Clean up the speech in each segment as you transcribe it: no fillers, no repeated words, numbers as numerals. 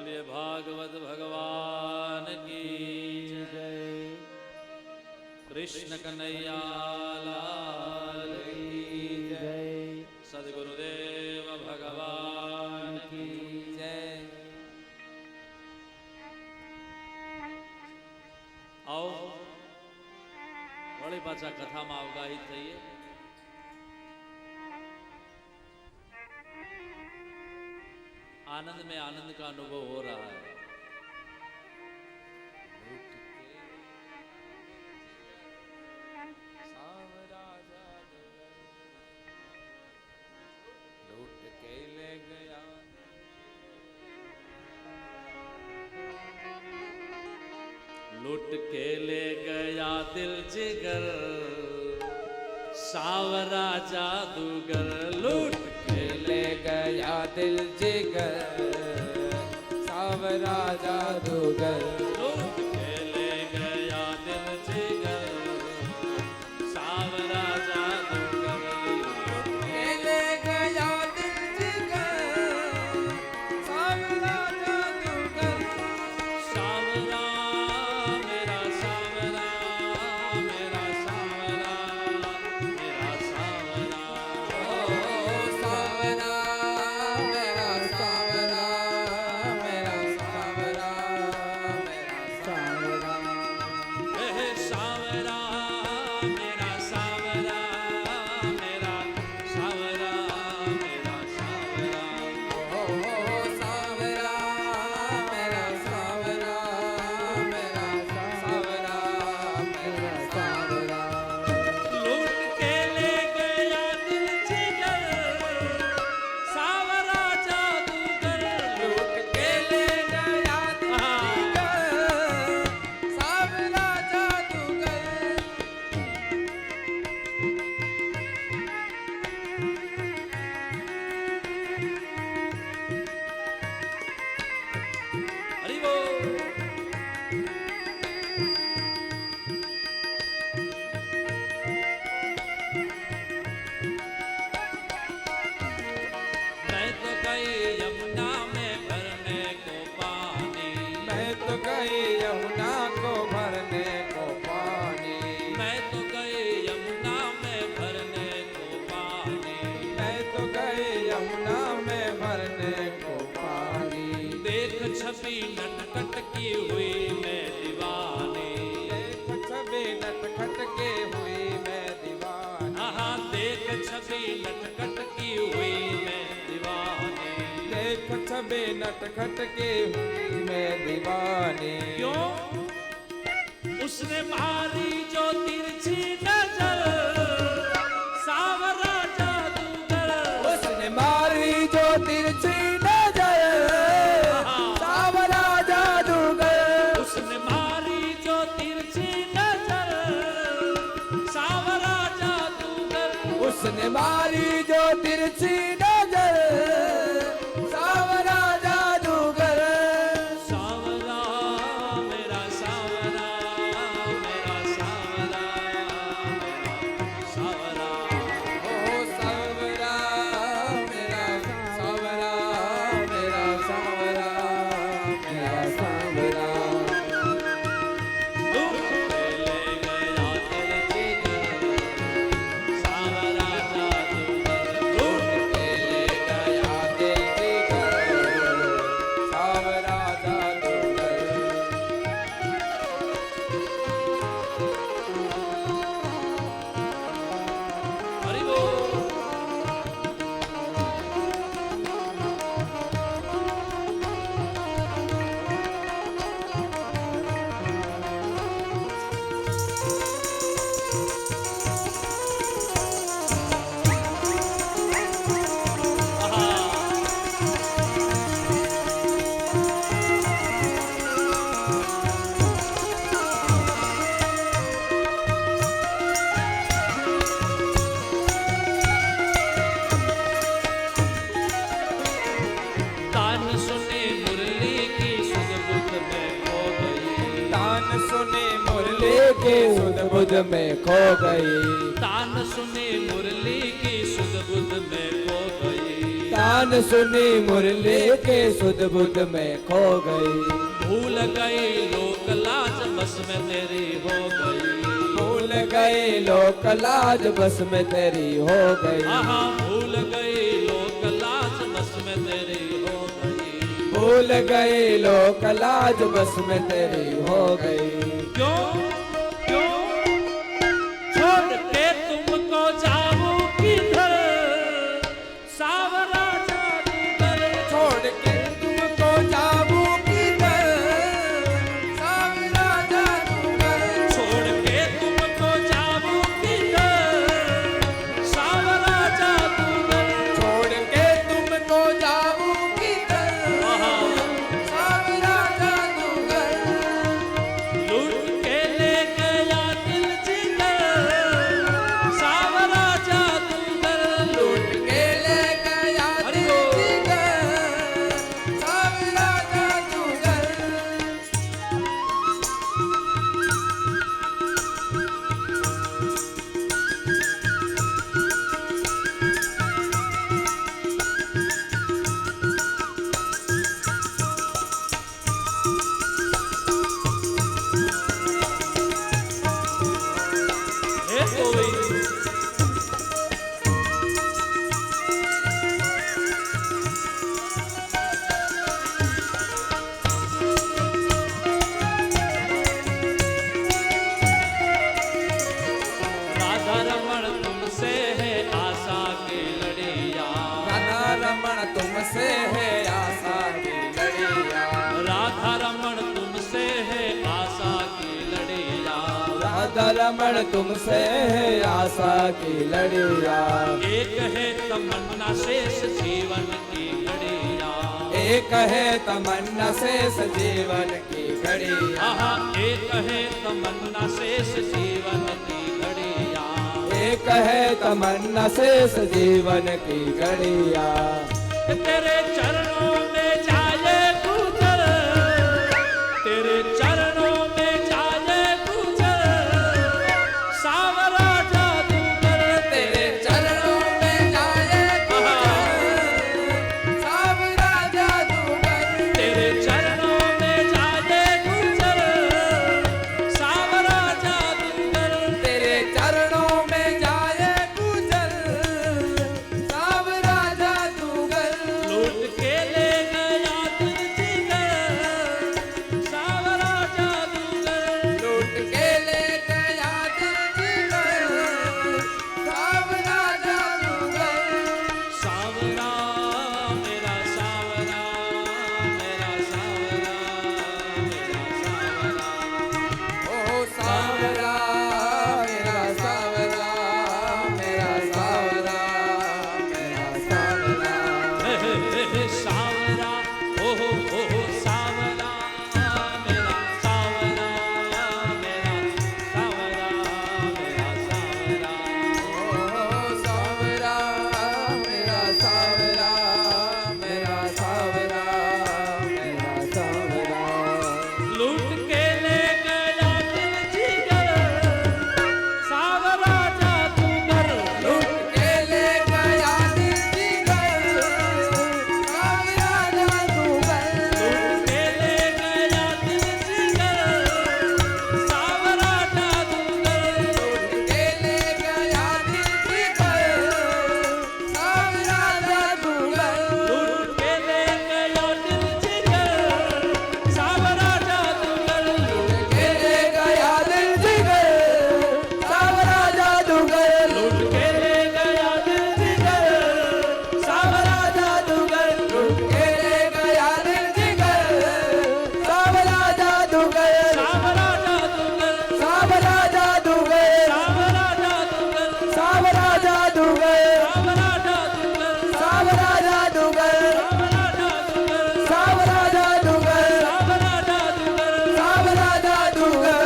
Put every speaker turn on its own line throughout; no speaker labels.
बोलिए भागवत भगवान की जय। कृष्ण कन्हैया लाल की जय। सद्गुरुदेव भगवान की जय। आओ वળી પાછા કથામાં અવગાહિત થઈએ। आनंद में आनंद का अनुभव हो रहा है। लूट के ले गया, लूट के ले गया दिल जिगर, सावरा जादूगर। लूट के ले गया दिल जिगर, सावरा जादूगर। लूट के ले गया दिल जिगर, सावरा जादूगर। लूट के ले गया दिल जिगर, सावरा जादूगर। सावरा मेरा सावरा, मेरा सावरा, मेरा सावरा। ओ सावरा मेरा सावरा, मेरा सावरा, मेरा सावरा। हे सावरा मेरा सावरा, मेरा सावरा, मेरा सावरा। ओ सावरा मेरा सावरा, मेरा सावरा, मेरा सावरा। लूट के ले गया दिल जिगर, सावरा जादूगर। लूट के ले गया दिल जिगर, सावरा जादूगर। हरि बोल। मैं तो गई यमुना में भरने को पानी,
मैं तो गई यमुना को भरने को पानी।
मैं तो गई यमुना में भरने को पानी।
मैं तो गई यमुना में भरने को पानी।
देख छवि नटखट की हुई मैं दीवानी।
देख छवि नटखट के हुई मैं दीवानी।
हाँ देख छवि नटखट की हुई मैं दीवानी।
देख छवि नटखट के हुई मैं दीवानी।
क्यों उसने मारी जो तिरछी नजर, सावरा जादूगर।
उसने मारी जो तिरछी नजर, सावरा जादूगर।
उसने मारी जो तिरछी नजर, सावरा जादूगर।
उसने मारी जो तिरछी नजर, सावरा जादूगर।
सावरा मेरा सावरा, मेरा सावरा, मेरा सावरा।
ओ सावरा मेरा सावरा, मेरा सावरा, मेरा सावरा।
लूट के ले गया दिल जिगर, सावरा जादूगर। लूट
के ले गया दिल जिगर, सावरा जादूगर।
हरि बोल। तान सुने मुरली की सुध बुध में खो गई।
तान सुने मुरली के सुध बुध में खो गई।
तान सुने मुरली की सुध बुध में खो गई।
तान सुनी मुरली के सुध बुध में खो गई।
भूल गई लोक लाज बस में तेरी हो गई।
भूल गई लोक लाज बस में तेरी हो गई।
आहा भूल गई लोक लाज बस में तेरी हो गई।
भूल गई लोक लाज बस में तेरी हो गई।
क्यों क्यों छोड़ के तुमको जाऊं किधर सावरा जादूगर।
छोड़ के तुमको जाऊं किधर सावरा जादूगर।
छोड़ के तुमको जाऊं किधर सावरा जादूगर।
छोड़ के तुमको जाऊं किधर सावरा जादूगर।
लूट के ले गया दिल जिगर सावरा जादूगर।
लूट के ले गया दिल जिगर सावरा जादूगर।
हे कोई राधा रमण तुमसे है आशा की लड़िया।
राधा रमण तुमसे है आशा की लड़िया।
राधा रमण तुमसे है आशा की लड़िया।
राधा रमण तुमसे है आशा की लड़िया।
एक है तमन्ना शेष जीवन की घड़िया।
एक है तमन्ना शेष जीवन की घड़िया।
आहा एक है तमन्ना शेष जीवन की घड़िया।
एक है तमन्ना शेष जीवन की घड़िया।
तेरे चरणों में जाए गुजर। तेरे चरणों में जाए गुजर सावरा जादूगर।
तेरे चरणों में जाए गुजर सावरा जादूगर।
तेरे चरणों में जाए गुजर सावरा जादूगर।
तेरे चरणों में जाए गुजर सावरा जादूगर।
लूट के ले गया दिल जिगर सावरा जादूगर।
लूट के ले गया दिल जिगर सावरा जादूगर।
सावरा मेरा सावरा मेरा सावरा मेरा सावरा।
ओ सावरा मेरा सावरा मेरा सावरा मेरा सावरा।
हे हे हे हे सावरा ओ हो सावरा मेरा सावरा मेरा सावरा मेरा सावरा।
ओ सावरा मेरा सावरा मेरा सावरा मेरा सावरा।
लूट के ले गया दिल जिगर सावरा जादूगर।
लूट के ले गया दिल जिगर सावरा जादूगर।
लूट के ले गया दिल जिगर सावरा जादूगर।
लूट के ले गया दिल जिगर सावरा जादूगर।
लूट के ले गया दिल जिगर सावरा जादूगर।
लूट के ले गया दिल जिगर सावरा जादूगर।
लूट के ले गया दिल जिगर सावरा जादूगर।
लूट के ले गया दिल जिगर सावरा जादूगर।
सावरा जादूगर
सावरा जादूगर
सावरा जादूगर
सावरा जादूगर
सावरा जादूगर
सावरा जादूगर
सावरा जादूगर
सावरा जादूगर
सावरा जादूगर।
सावरा जादूगर।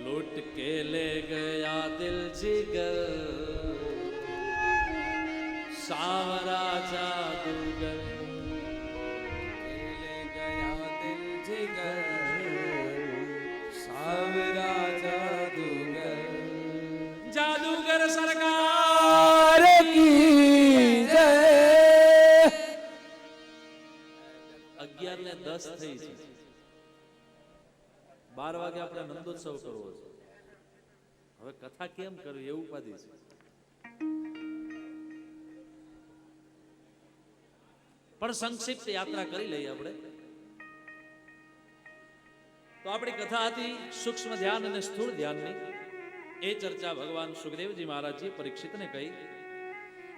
लूट के ले गया दिल जिगर सावरा जादूगर।
11:10 થઈ છે. 12 વાગે આપણે નંદોત્સવ કરવો છે. હવે કથા કેમ કરવી એવું ઉપાધિ છે. પણ સંક્ષિપ્ત યાત્રા કરી લઈએ આપણે. તો આપણી કથા હતી સૂક્ષ્મ ધ્યાન અને સ્થૂળ ધ્યાનની. એ ચર્ચા ભગવાન સુખદેવજી મહારાજજી પરીક્ષિતને કહી.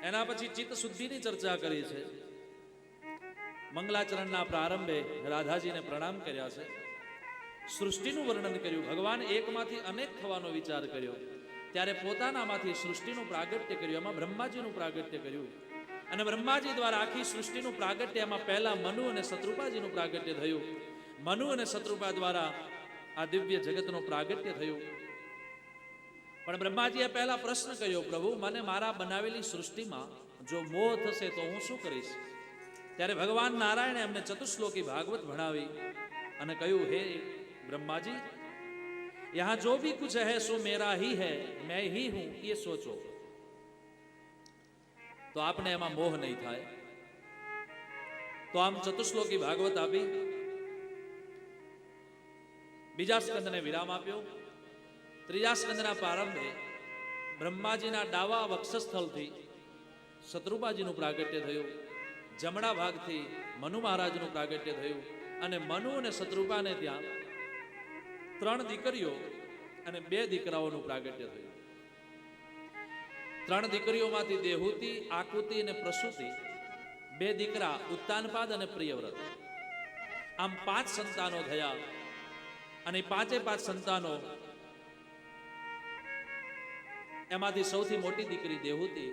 એના પછી ચિત્ત શુદ્ધિની ચર્ચા કરી છે. મંગલાચરણના પ્રારંભે રાધાજીને પ્રણામ કર્યા છે. સૃષ્ટિનું વર્ણન કર્યું. ભગવાન એકમાંથી અનેક થવાનો વિચાર કર્યો ત્યારે પોતાનામાંથી સૃષ્ટિનું પ્રાગટ્ય કર્યું. એમાં બ્રહ્માજીનું પ્રાગટ્ય કર્યું અને બ્રહ્માજી દ્વારા આખી સૃષ્ટિનું પ્રાગટ્ય એમાં પહેલા મનુ અને શત્રુપાજીનું પ્રાગટ્ય થયું. મનુ અને શત્રુપા દ્વારા આ દિવ્ય જગતનું પ્રાગટ્ય થયું. પણ બ્રહ્માજીએ પહેલા પ્રશ્ન કર્યો, પ્રભુ મને મારા બનાવેલી સૃષ્ટિમાં જો મોહ થશે તો હું શું કરીશ? ત્યારે ભગવાન નારાયણે એમને ચતુશ્લોકી ભાગવત ભણાવી અને કહ્યું, હે ब्रह्मा जी यहां जो भी कुछ है सो मेरा ही है, मैं ही हूं, ये सोचो तो आपने एમાં મોહ નહીં થાય. તો આમ ચતુશ્લોકી ભાગવત આપી. બીજા સ્કંદને વિરામ આપ્યો. ત્રીજા સ્કંદના પ્રારંભે બ્રહ્માજીના ડાવા વક્ષસ્થળથી શત્રુપાજીનું પ્રાગટ્ય થયું. જમણા ભાગથી મનુ મહારાજનું પ્રાગટ્ય થયું અને મનુ અને શત્રુપાને ત્યાં 3 દીકરીઓ અને 2 દીકરાઓનું પ્રાગટ્ય થયું. 3 દીકરીઓમાંથી દેહૂતિ, આકૃતિ અને પ્રસૂતિ, 2 દીકરા ઉત્તાનપાદ અને પ્રિયવ્રત. આમ 5 સંતાનો થયા અને 5 સંતાનો એમાંથી સૌથી મોટી દીકરી દેહૂતિ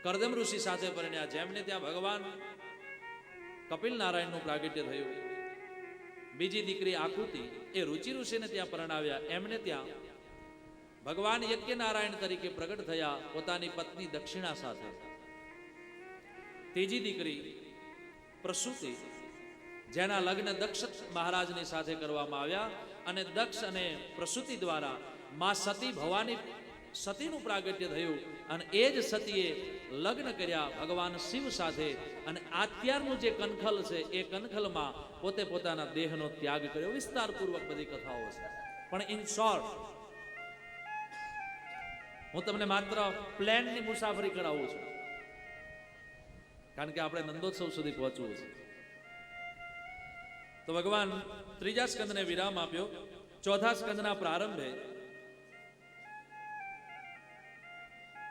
કરદમ ઋષિ સાથે પરણ્યા, જેમને ત્યાં ભગવાન કપિલ નારાયણનું પ્રાગટ્ય થયું. બીજી દીકરી આકૃતિ એ રુચિ ઋષિને ત્યાં પરણાવ્યા, એમને ત્યાં ભગવાન યજ્ઞ નારાયણ તરીકે પ્રગટ થયા પોતાની પત્ની દક્ષિણા સાથે. ત્રીજી દીકરી પ્રસૂતિ, જેના લગ્ન દક્ષ મહારાજની સાથે કરવામાં આવ્યા અને દક્ષ અને પ્રસૂતિ દ્વારા માં સતી ભવાની સતીનું પ્રાગટ્ય થયું અને એ જ સતીએ લગ્ન કર્યા ભગવાન શિવ સાથે અને અત્યારનું જે કનખલ છે એ કનખલમાં પોતે પોતાના દેહનો ત્યાગ કર્યો. વિસ્તારપૂર્વક બધી કથાઓ છે, પણ ઇન શોર્ટ હું તમને માત્ર પ્લેનની મુસાફરી કરાવું છું, કારણ કે આપણે નંદોત્સવ સુધી પહોંચવું છે. તો ભગવાન ત્રીજા સ્કંદને વિરામ આપ્યો. ચોથા સ્કંદના પ્રારંભે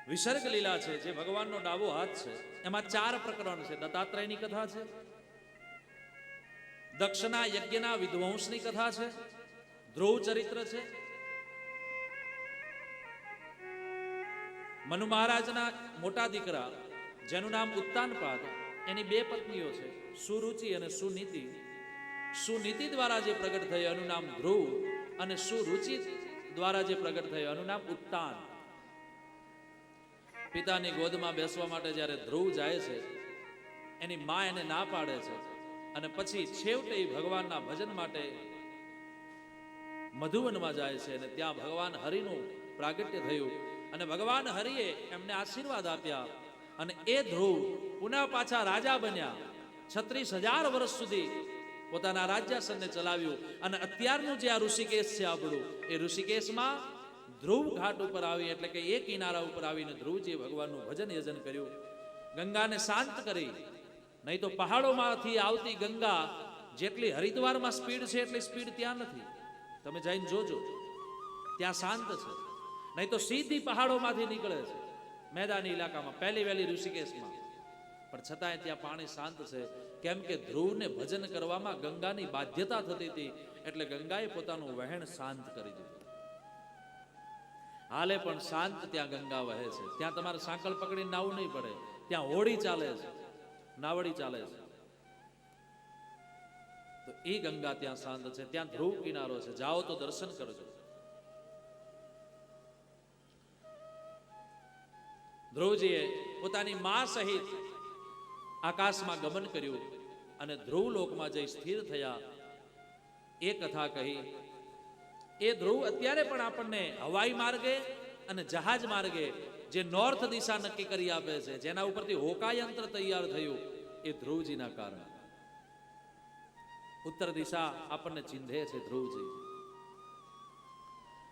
વિસર્ગ લીલા છે, જે ભગવાનનો ડાબો હાથ છે. એમાં 4 પ્રકરણ છે. દત્તાત્રેયની કથા છે, દક્ષના યજ્ઞના વિધ્વંસની કથા છે, ધ્રુવ ચરિત્ર છે, મનુ મહારાજના મોટા દીકરા જેનું નામ ઉત્તાનપાદ, એની 2 પત્નીઓ છે, સુરુચિ અને સુનીતિ. સુનીતિ દ્વારા જે પ્રગટ થયો એનું નામ ધ્રુવ અને સુરુચિ દ્વારા જે પ્રગટ થયો એનું નામ ઉત્તાન. પિતાની ગોદમાં બેસવા માટે જ્યારે ધ્રુવ જાય છે, એની માં એને ના પાડે છે અને પછી છેવટે ભગવાનના ભજન માટે મધુવનમાં જાય છે અને ત્યાં ભગવાન હરિનું પ્રાગટ્ય થયું અને ભગવાન હરિએ એમને આશીર્વાદ આપ્યા અને એ ધ્રુવ પુનઃ પાછા રાજા બન્યા. 36,000 વર્ષ સુધી પોતાના રાજ્યાસનને ચલાવ્યું અને અત્યારનું જે આ ઋષિકેશ છે આપણું, એ ઋષિકેશમાં ધ્રુવ ઘાટ ઉપર આવી એટલે કે એ કિનારા ઉપર આવીને ધ્રુવજીએ ભગવાનનું ભજન યજન કર્યું. ગંગાને શાંત કરી. નહીં તો પહાડોમાંથી આવતી ગંગા જેટલી હરિદ્વારમાં સ્પીડ છે એટલી સ્પીડ ત્યાં નથી. તમે જઈને જોજો, ત્યાં શાંત છે. નહીં તો સીધી પહાડોમાંથી નીકળે છે મેદાની ઇલાકામાં, પહેલી વહેલી ઋષિકેશમાં. પણ છતાંય ત્યાં પાણી શાંત છે, કેમ કે ધ્રુવને ભજન કરવામાં ગંગાની બાધ્યતા થતી હતી એટલે ગંગાએ પોતાનું વહેણ શાંત કરી દીધું. હાલે પણ શાંત ત્યાં ગંગા વહે છે. ત્યાં તમારે સાંકળ પકડીને નાવું નહીં પડે, ત્યાં હોડી ચાલે છે, નાવડી ચાલે છે. તો એ ગંગા ત્યાં શાંત છે, ત્યાં ધ્રુવ કિનારો છે. જાઓ તો દર્શન કરજો. ધ્રુવજીએ પોતાની માં સહિત આકાશમાં ગમન કર્યું અને ધ્રુવ લોકમાં જઈ સ્થિર થયા. એ કથા કહી. એ ધ્રુવ અત્યારે પણ આપણને હવાઈ માર્ગે અને જહાજ માર્ગે જે નોર્થ દિશા નક્કી કરી આપે છે, જેના ઉપરથી હોકાયંત્ર તૈયાર થયું, એ ધ્રુવજીના કારણે. ઉત્તર દિશા આપણને ચિંધે છે ધ્રુવજી.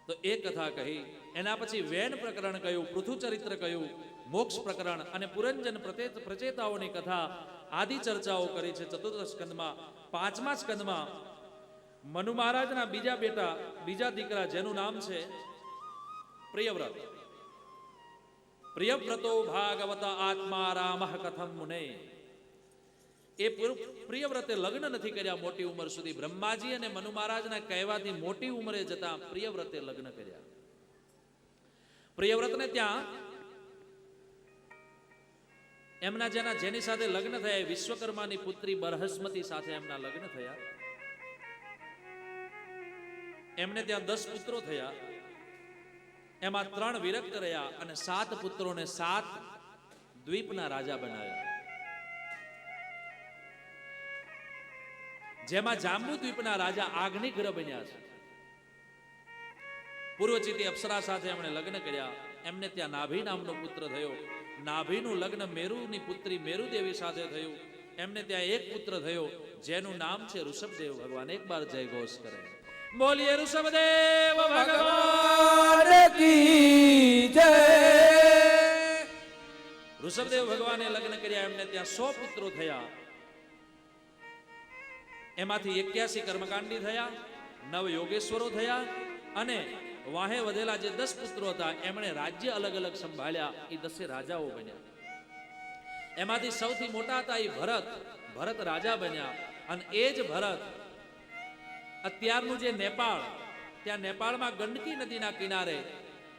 તો એ કથા કહી. એના પછી વેન પ્રકરણ કહ્યું, પૃથુ ચરિત્ર કહ્યું, મોક્ષ પ્રકરણ અને પુરંજન પ્રચેતાઓની કથા આદિ ચર્ચાઓ કરી છે ચતુર્થ સ્કંદમાં. પાંચમા સ્કંદમાં મનુ મહારાજના બીજા બેટા, બીજા દીકરા, જેનું નામ છે પ્રિયવ્રત. પ્રિયવ્રતો ભાગવત આત્મા રામ કથમ મુને. એ પ્રિયવ્રતે લગ્ન નથી કર્યા મોટી ઉંમર સુધી. બ્રહ્માજી અને મનુ મહારાજના કહેવાથી મોટી ઉંમરે જતા પ્રિયવ્રતે લગ્ન કર્યા. પ્રિયવ્રતને ત્યાં જેની સાથે લગ્ન થયા, વિશ્વકર્માની પુત્રી બરહસ્મતી સાથે એમના લગ્ન થયા. એમને ત્યાં 10 પુત્રો થયા. એમાં 3 વિરક્ત રહ્યા અને 7 પુત્રોને 7 દ્વીપના રાજા બનાવ્યા. જેમાં જાંબુ દ્વીપના રાજા આગ્નિગ્રહ બન્યા છે. પૂર્વચિતી અપ્સરા સાથે એમણે લગ્ન કર્યા. એમને ત્યાં નાભી નામનો પુત્ર થયો. નાભીનું લગ્ન મેરુની પુત્રી મેરુદેવી સાથે થયું. એમને ત્યાં એક પુત્ર થયો જેનું નામ છે ઋષભદેવ ભગવાન. એક બાર જય ઘોષ કરે. બોલીએ ઋષભદેવ ભગવાન
કી જય.
ઋષભદેવ ભગવાને લગ્ન કર્યા. એમને ત્યાં 100 પુત્રો થયા. એમાંથી 81 કર્મકાંડી થયા, 9 યોગેશ્વરો થયા અને વાહે વધેલા જે 10 પુત્રો હતા એમણે રાજ્ય અલગ અલગ સંભાળ્યા. એ 10 રાજાઓ બન્યા. એમાંથી સૌથી મોટા હતા એ ભરત રાજા બન્યા. અને એ જ ભરત અત્યારનું જે નેપાળ, ત્યાં નેપાળમાં ગંડકી નદીના કિનારે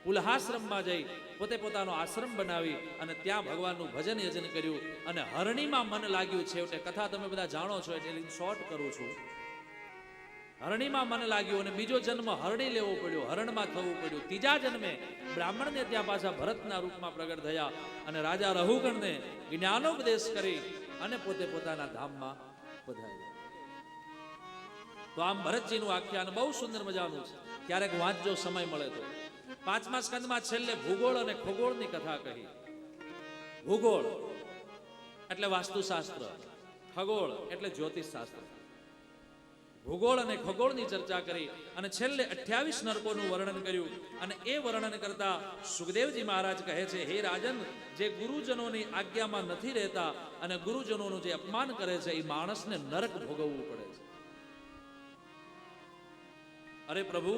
પુલહાશ્રમમાં જઈ પોતે પોતાનો આશ્રમ બનાવી અને ત્યાં ભગવાનનું ભજન યજન કર્યું અને હરણીમાં મન લાગ્યું. છેવટે કથા તમે બધા જાણો છો એટલે શોર્ટ કરું છું. હરણીમાં મન લાગ્યું અને બીજો જન્મ હરણી લેવો પડ્યો, હરણમાં થવું પડ્યું. ત્રીજા જન્મે બ્રાહ્મણને ત્યાં પાછા ભરતના રૂપમાં પ્રગટ થયા અને રાજા રહુગણને જ્ઞાનોપદેશ કરી અને પોતે પોતાના ધામમાં પધાર્યા. તો આમ ભરતજીનું આખ્યાન બહુ સુંદર મજાનું છે. ક્યારેક વાંચજો સમય મળે તો. 5મા સ્કંદમાં છેલ્લે ભૂગોળ અને ખગોળની કથા કહી. ભૂગોળ એટલે વાસ્તુશાસ્ત્ર, ખગોળ એટલે જ્યોતિષશાસ્ત્ર. ભૂગોળ અને ખગોળની ચર્ચા કરી અને છેલ્લે 28 નરકોનું વર્ણન કર્યું. અને એ વર્ણન કરતા સુખદેવજી મહારાજ કહે છે, હે રાજન, જે ગુરુજનોની આજ્ઞામાં નથી રહેતા અને ગુરુજનોનું જે અપમાન કરે છે એ માણસને નરક ભોગવવું પડે છે. અરે પ્રભુ,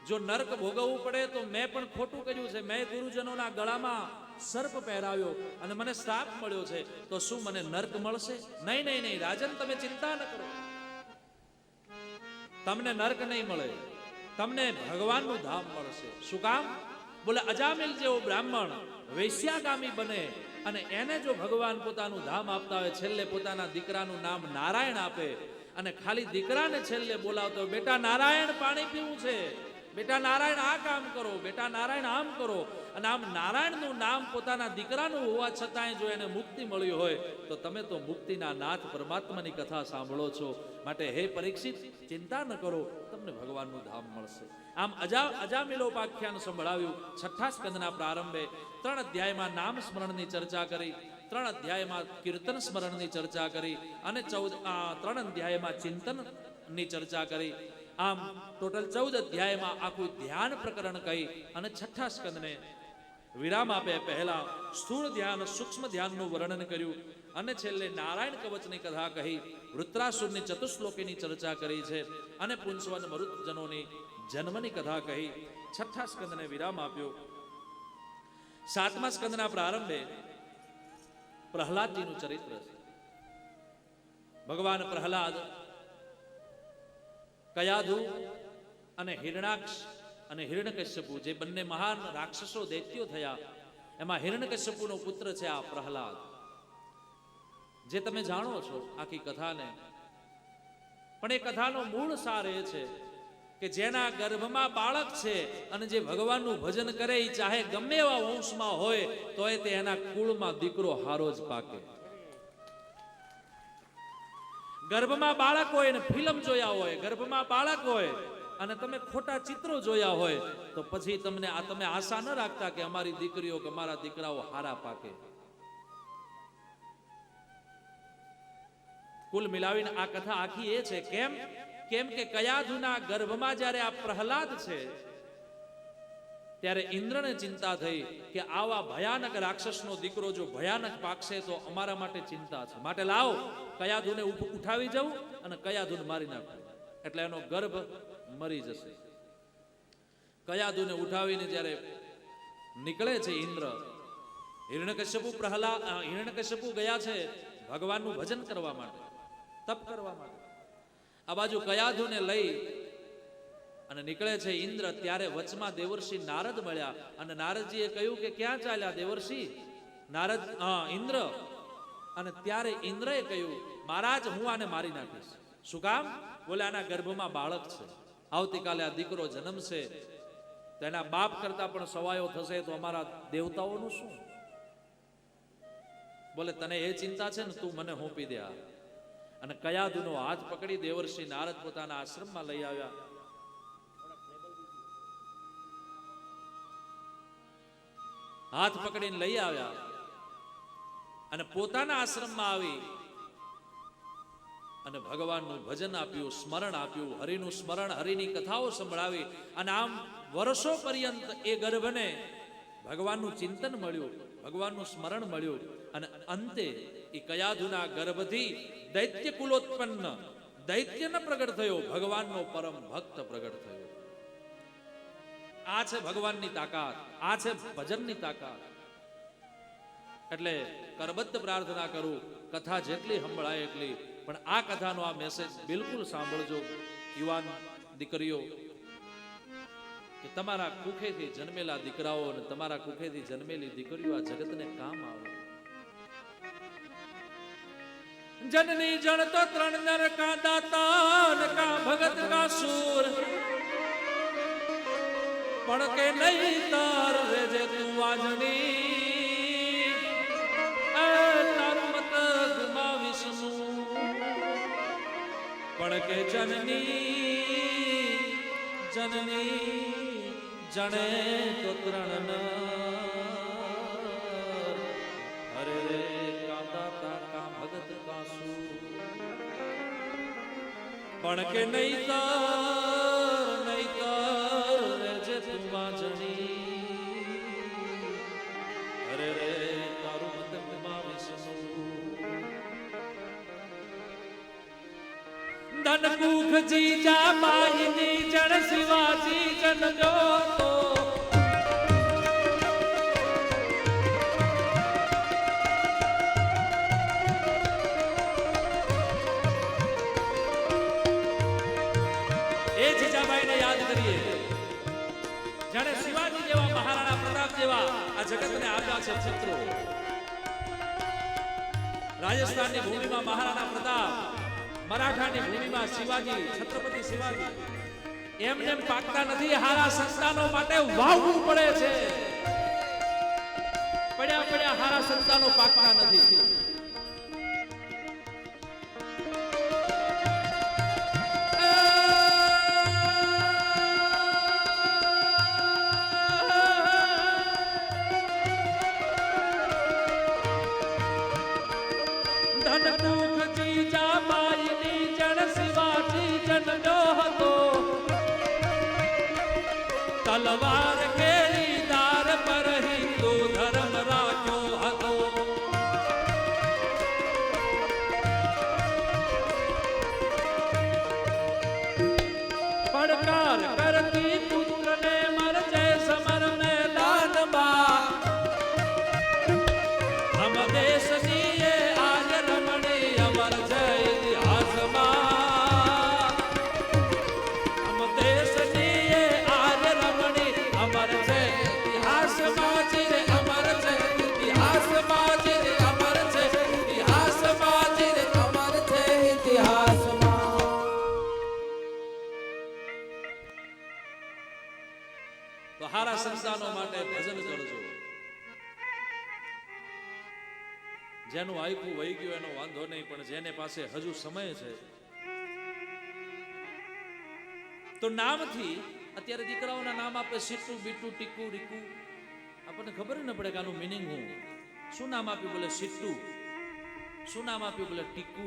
જો નરક ભોગવવું પડે તો મેં પણ ખોટું કર્યું છે. મેં ગુરુજનોના ગળામાં સર્પ પહેરાવ્યો અને મને શ્રાપ મળ્યો છે, તો શું મને નરક મળશે? નહીં નહીં નહીં રાજન, તમે ચિંતા ન કરો. તમને નરક નહીં મળે, તમને ભગવાનનું ધામ મળશે. શું કામ? બોલે અજામિલ જેવો બ્રાહ્મણ વૈશ્યાગામી બને અને એને જો ભગવાન પોતાનું ધામ આપતા હોય, છેલ્લે પોતાના દીકરાનું નામ નારાયણ આપે અને ખાલી દીકરાને છેલ્લે બોલાવતો, બેટા નારાયણ પાણી પીવું છે, બેટા નારાયણ આ કામ કરો, બેટા નારાયણ આમ કરો, અને આમ નારાયણનું નામ પોતાના દીકરાનું હોવા છતાંય જો એને મુક્તિ મળી હોય તો તમે તો મુક્તિના નાથ પરમાત્માની કથા સાંભળો છો. માટે હે પરીક્ષિત, ચિંતા ન કરો, તમને ભગવાનનું ધામ મળશે. આમ અજામિલોપાખ્યાન સંભળાવ્યું. 6ઠા સ્કંદના પ્રારંભે 3 અધ્યાયમાં નામ સ્મરણની ચર્ચા કરી, 3 અધ્યાયમાં કીર્તન સ્મરણની ચર્ચા કરી અને 3 અધ્યાયમાં ચિંતનની ચર્ચા કરી. આમ ટોટલ 14 અધ્યાયમાં આખું ધ્યાન પ્રકરણ કહી અને 6ઠા સ્કંદને વિરામ આપે પહેલા સ્થૂળ ધ્યાન, સૂક્ષ્મ ધ્યાનનું વર્ણન કર્યું અને છેલ્લે નારાયણ કવચની કથા કહી. વૃત્રાસુરની ચતુશ્લોકીની ચર્ચા કરી છે અને પુંસવન મરુતજનોની જન્મની કથા કહી. 6ઠા સ્કંદને વિરામ આપ્યો. 7મા સ્કંદના પ્રારંભે પ્રહલાદજીનું ચરિત્ર છે. ભગવાન પ્રહલાદ કયાધુ અને હિરણાક્ષ અને હિરણ્યકશ્યપુ, જે બંને મહાન રાક્ષસો દૈત્યો થયા, એમાં હિરણ્યકશ્યપુનો પુત્ર છે આ પ્રહલાદ, જે તમે જાણો છો આખી કથાને. પણ એ કથાનો મૂળ સાર એ છે કે જેના ગર્ભમાં બાળક છે અને જે ભગવાનનું ભજન કરે, એ ચાહે ગમે એવા વંશમાં હોય તો તે એના કુળમાં દીકરો હારો જ પાકે. ગર્ભમાં બાળક હોય અને ફિલ્મ જોયા હોય, ગર્ભમાં બાળક હોય અને તમે ખોટા ચિત્રો જોયા હોય તો પછી તમે આશા ન રાખતા કે અમારી દીકરીઓ કે અમારા દીકરાઓ હારા પાકે. કુલ મિલાવીને આ કથા આખી એ છે કેમ કેમ કે કયાધુના ગર્ભમાં જ્યારે આ પ્રહલાદ છે ત્યારે ઇન્દ્રને ચિંતા થઈ કે આવા ભયાનક રાક્ષસનો દીકરો જો ભયાનક પાકશે તો અમારા માટે ચિંતા છે, માટે લાવો કયાધુને ઉઠાવી જવું અને કયાધુને મારી નાખવું, એટલે એનો ગર્ભ મરી જશે. કયાધુને ઉઠાવીને જ્યારે નીકળે છે ઇન્દ્ર, હિરણ્યકશ્યપુ ગયા છે ભગવાનનું ભજન કરવા માટે, તપ કરવા માટે. આ બાજુ કયાધુને લઈ અને નીકળે છે ઇન્દ્ર, ત્યારે વચમાં દેવર્ષિ નારદ મળ્યા અને નારદજીએ કહ્યું કે ક્યાં ચાલ્યા દેવર્ષિ? નારદ ઇન્દ્ર. અને ત્યારે ઇન્દ્રએ કહ્યું મહારાજ હું આને મારી નાખીશ. શું કામ? બોલે આના ગર્ભમાં બાળક છે, આવતીકાલે આ દીકરો જન્મશે તો એના બાપ કરતા પણ સવાયો થશે તો અમારા દેવતાઓનું શું? બોલે તને એ ચિંતા છે ને, તું મને હોંપી દે. અને કયાધુનો હાથ પકડી દેવર્ષિ નારદ પોતાના આશ્રમમાં લઈ આવ્યા. હાથ પકડીને લઈ આવ્યા અને પોતાના આશ્રમમાં આવી અને ભગવાનનું ભજન આપ્યું, સ્મરણ આપ્યું, હરિનું સ્મરણ, હરિની કથાઓ સંભળાવી. અને આમ વર્ષો પર્યંત એ ગર્ભને ભગવાનનું ચિંતન મળ્યું, ભગવાનનું સ્મરણ મળ્યું. અને અંતે એ કયાધુના ગર્ભથી દૈત્ય કુલોત્પન્ન દૈત્ય ન પ્રગટ થયો, ભગવાનનો પરમ ભક્ત પ્રગટ થયો. આ છે ભગવાનની તાકાત, આ છે ભજનની તાકાત. એટલે કરબદ્ધ પ્રાર્થના કરું, કથા જેટલી સંભળાય એટલી, પણ આ કથાનો આ મેસેજ બિલકુલ સાંભળજો યુવાન દીકરીઓ, કે તમારા કુખેથી જન્મેલા દીકરાઓ અને તમારા કુખેથી જન્મેલી દીકરીઓ આ જગતને કામ આવે. જનની જણ તો ત્રણ નર કા દાતા કા ભગત કા સૂર, પણ કે નહીં તાર રેજે તું વાજણી, તારું મત ગુમાવીશું. પણ કે જનની જણે તો ત્રણ હરે રે કા દાતા કા ભગત કા સૂર, પણ કે નહીં તાર રેજે તું વાજણી, હરે રે તારું મત ગુમાવીશું. ધન કુખ જીજા બાઈની જણ શિવાજી જન જોતો, એ જીજાબાઈને યાદ કરીએ જેણે શિવાજી જેવા, મહારાણા પ્રતાપ જેવા આ જગતને આપ્યા છે પુત્રો. રાજસ્થાનની ભૂમિમાં મહારાણા પ્રતાપ, મરાઠાની ભૂમિમાં શિવાજી, છત્રપતિ શિવાજી. એમને પાકતા નથી, હારા સંતાનો માટે વાવવું પડે છે. પડ્યા પડ્યા હારા સંતાનો પાકતા નથી. તલવાર કેરી દાર પર હિન્દુ ધર્મ રાખ્યો હતો. પડકાર કરતી પુત્રને મરજે સમર મેદાનમાં, હમ દેશની એ આજ રમણી અમર જય ઇતિહાસમાં. હમ દેશની એ આજ રમણી અમર છે ઇતિહાસમાં, ચિર અમર છે ઇતિહાસમાં, ચિર અમર છે ઇતિહાસમાં, ચિર
અમર છે ઇતિહાસમાં.
તો હારા સંતાનો માટે ભજન કરજો. જેનું આયકું વહી ગયું એનો વાંધો નહીં, પણ જેને પાસે હજુ સમય છે તો નામથી અત્યારે દીકરાઓના નામ આપે, સીટુ, બીટુ, ટીકુ, રીકુ. આપણને ખબર ન પડે કે આનું મિનિંગ હું. શું નામ આપ્યું? બોલે સીટુ. શું નામ આપ્યું? બોલે ટીકુ.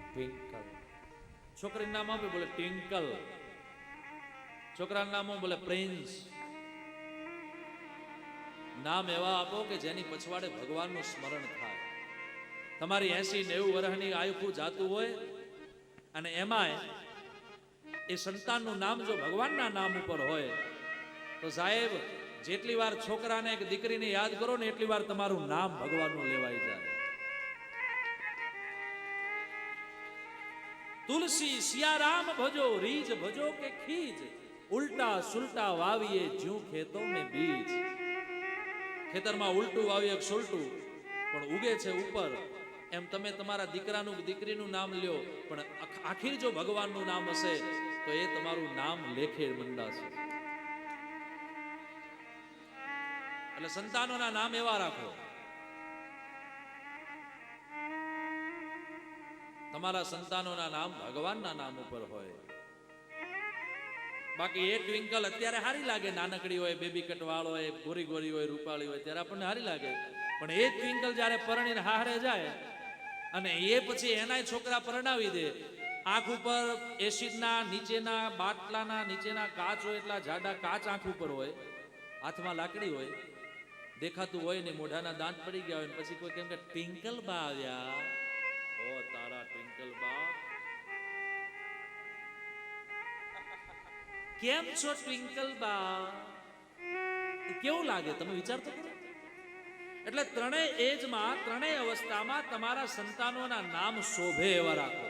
ટ્વિંકલ.
છોકરીનું નામ આપે બોલે ટ્વિંકલ, છોકરાનું નામ બોલે પ્રિન્સ. નામ એવા આપો કે જેની પછવાડે ભગવાનનું સ્મરણ થાય. તમારી 80-90 વર્ષની આયુ જાતું હોય અને એમાંય એ સંતાનનું નામ જો ભગવાનના નામ ઉપર હોય તો સાહેબ જેટલી વાર છોકરાને કે દીકરીને યાદ કરો ને એટલી વાર તમારું નામ ભગવાનનું લેવાઈ જાય. તુલસી સિયારામ ભજો, રીજ ભજો કે ખીજ, ઉલ્ટા સુલટા વાવીએ જ્યું ખેતો મેં બીજ. ખેતરમાં ઉલટું વાવીએ સુલટું પણ ઉગે છે ઉપર, એમ તમે તમારા દીકરાનું દીકરીનું નામ લ્યો પણ આખીર જો ભગવાનનું નામ હશે તો એ તમારું નામ લેખે બંધાશે. એટલે સંતાનોના નામ એવા રાખો, તમારા સંતાનોના નામ ભગવાનના નામ ઉપર હોય. બાકી એ ટ્વિંકલ અત્યારે હારી લાગે, નાનકડી હોય, બેબી કટ વાળ હોય, ગોરી ગોરી હોય, રૂપાળી હોય, ત્યારે આપણને હારી લાગે. પણ એ ટ્વિંકલ જ્યારે પરણીને હારે જાય અને એ પછી એનાય છોકરા પરણાવી દે, આંખ ઉપર એસિડના નીચેના બાટલાના નીચેના કાચ હોય, એટલા જાડા કાચ આંખ ઉપર હોય, હાથમાં લાકડી હોય, દેખાતું હોય ને, મોઢાના દાંત પડી ગયા હોય, પછી કોઈ કેમ કે ટ્વિંકલ બા આવ્યા, ઓ તારા ટ્વિંકલ બા કેમ છો ટ્વિંકલ બા, કેવું લાગે તમે વિચાર તો કરો. એટલે ત્રણેય એજમાં, ત્રણેય અવસ્થામાં તમારા સંતાનોના નામ શોભે એવા રાખો.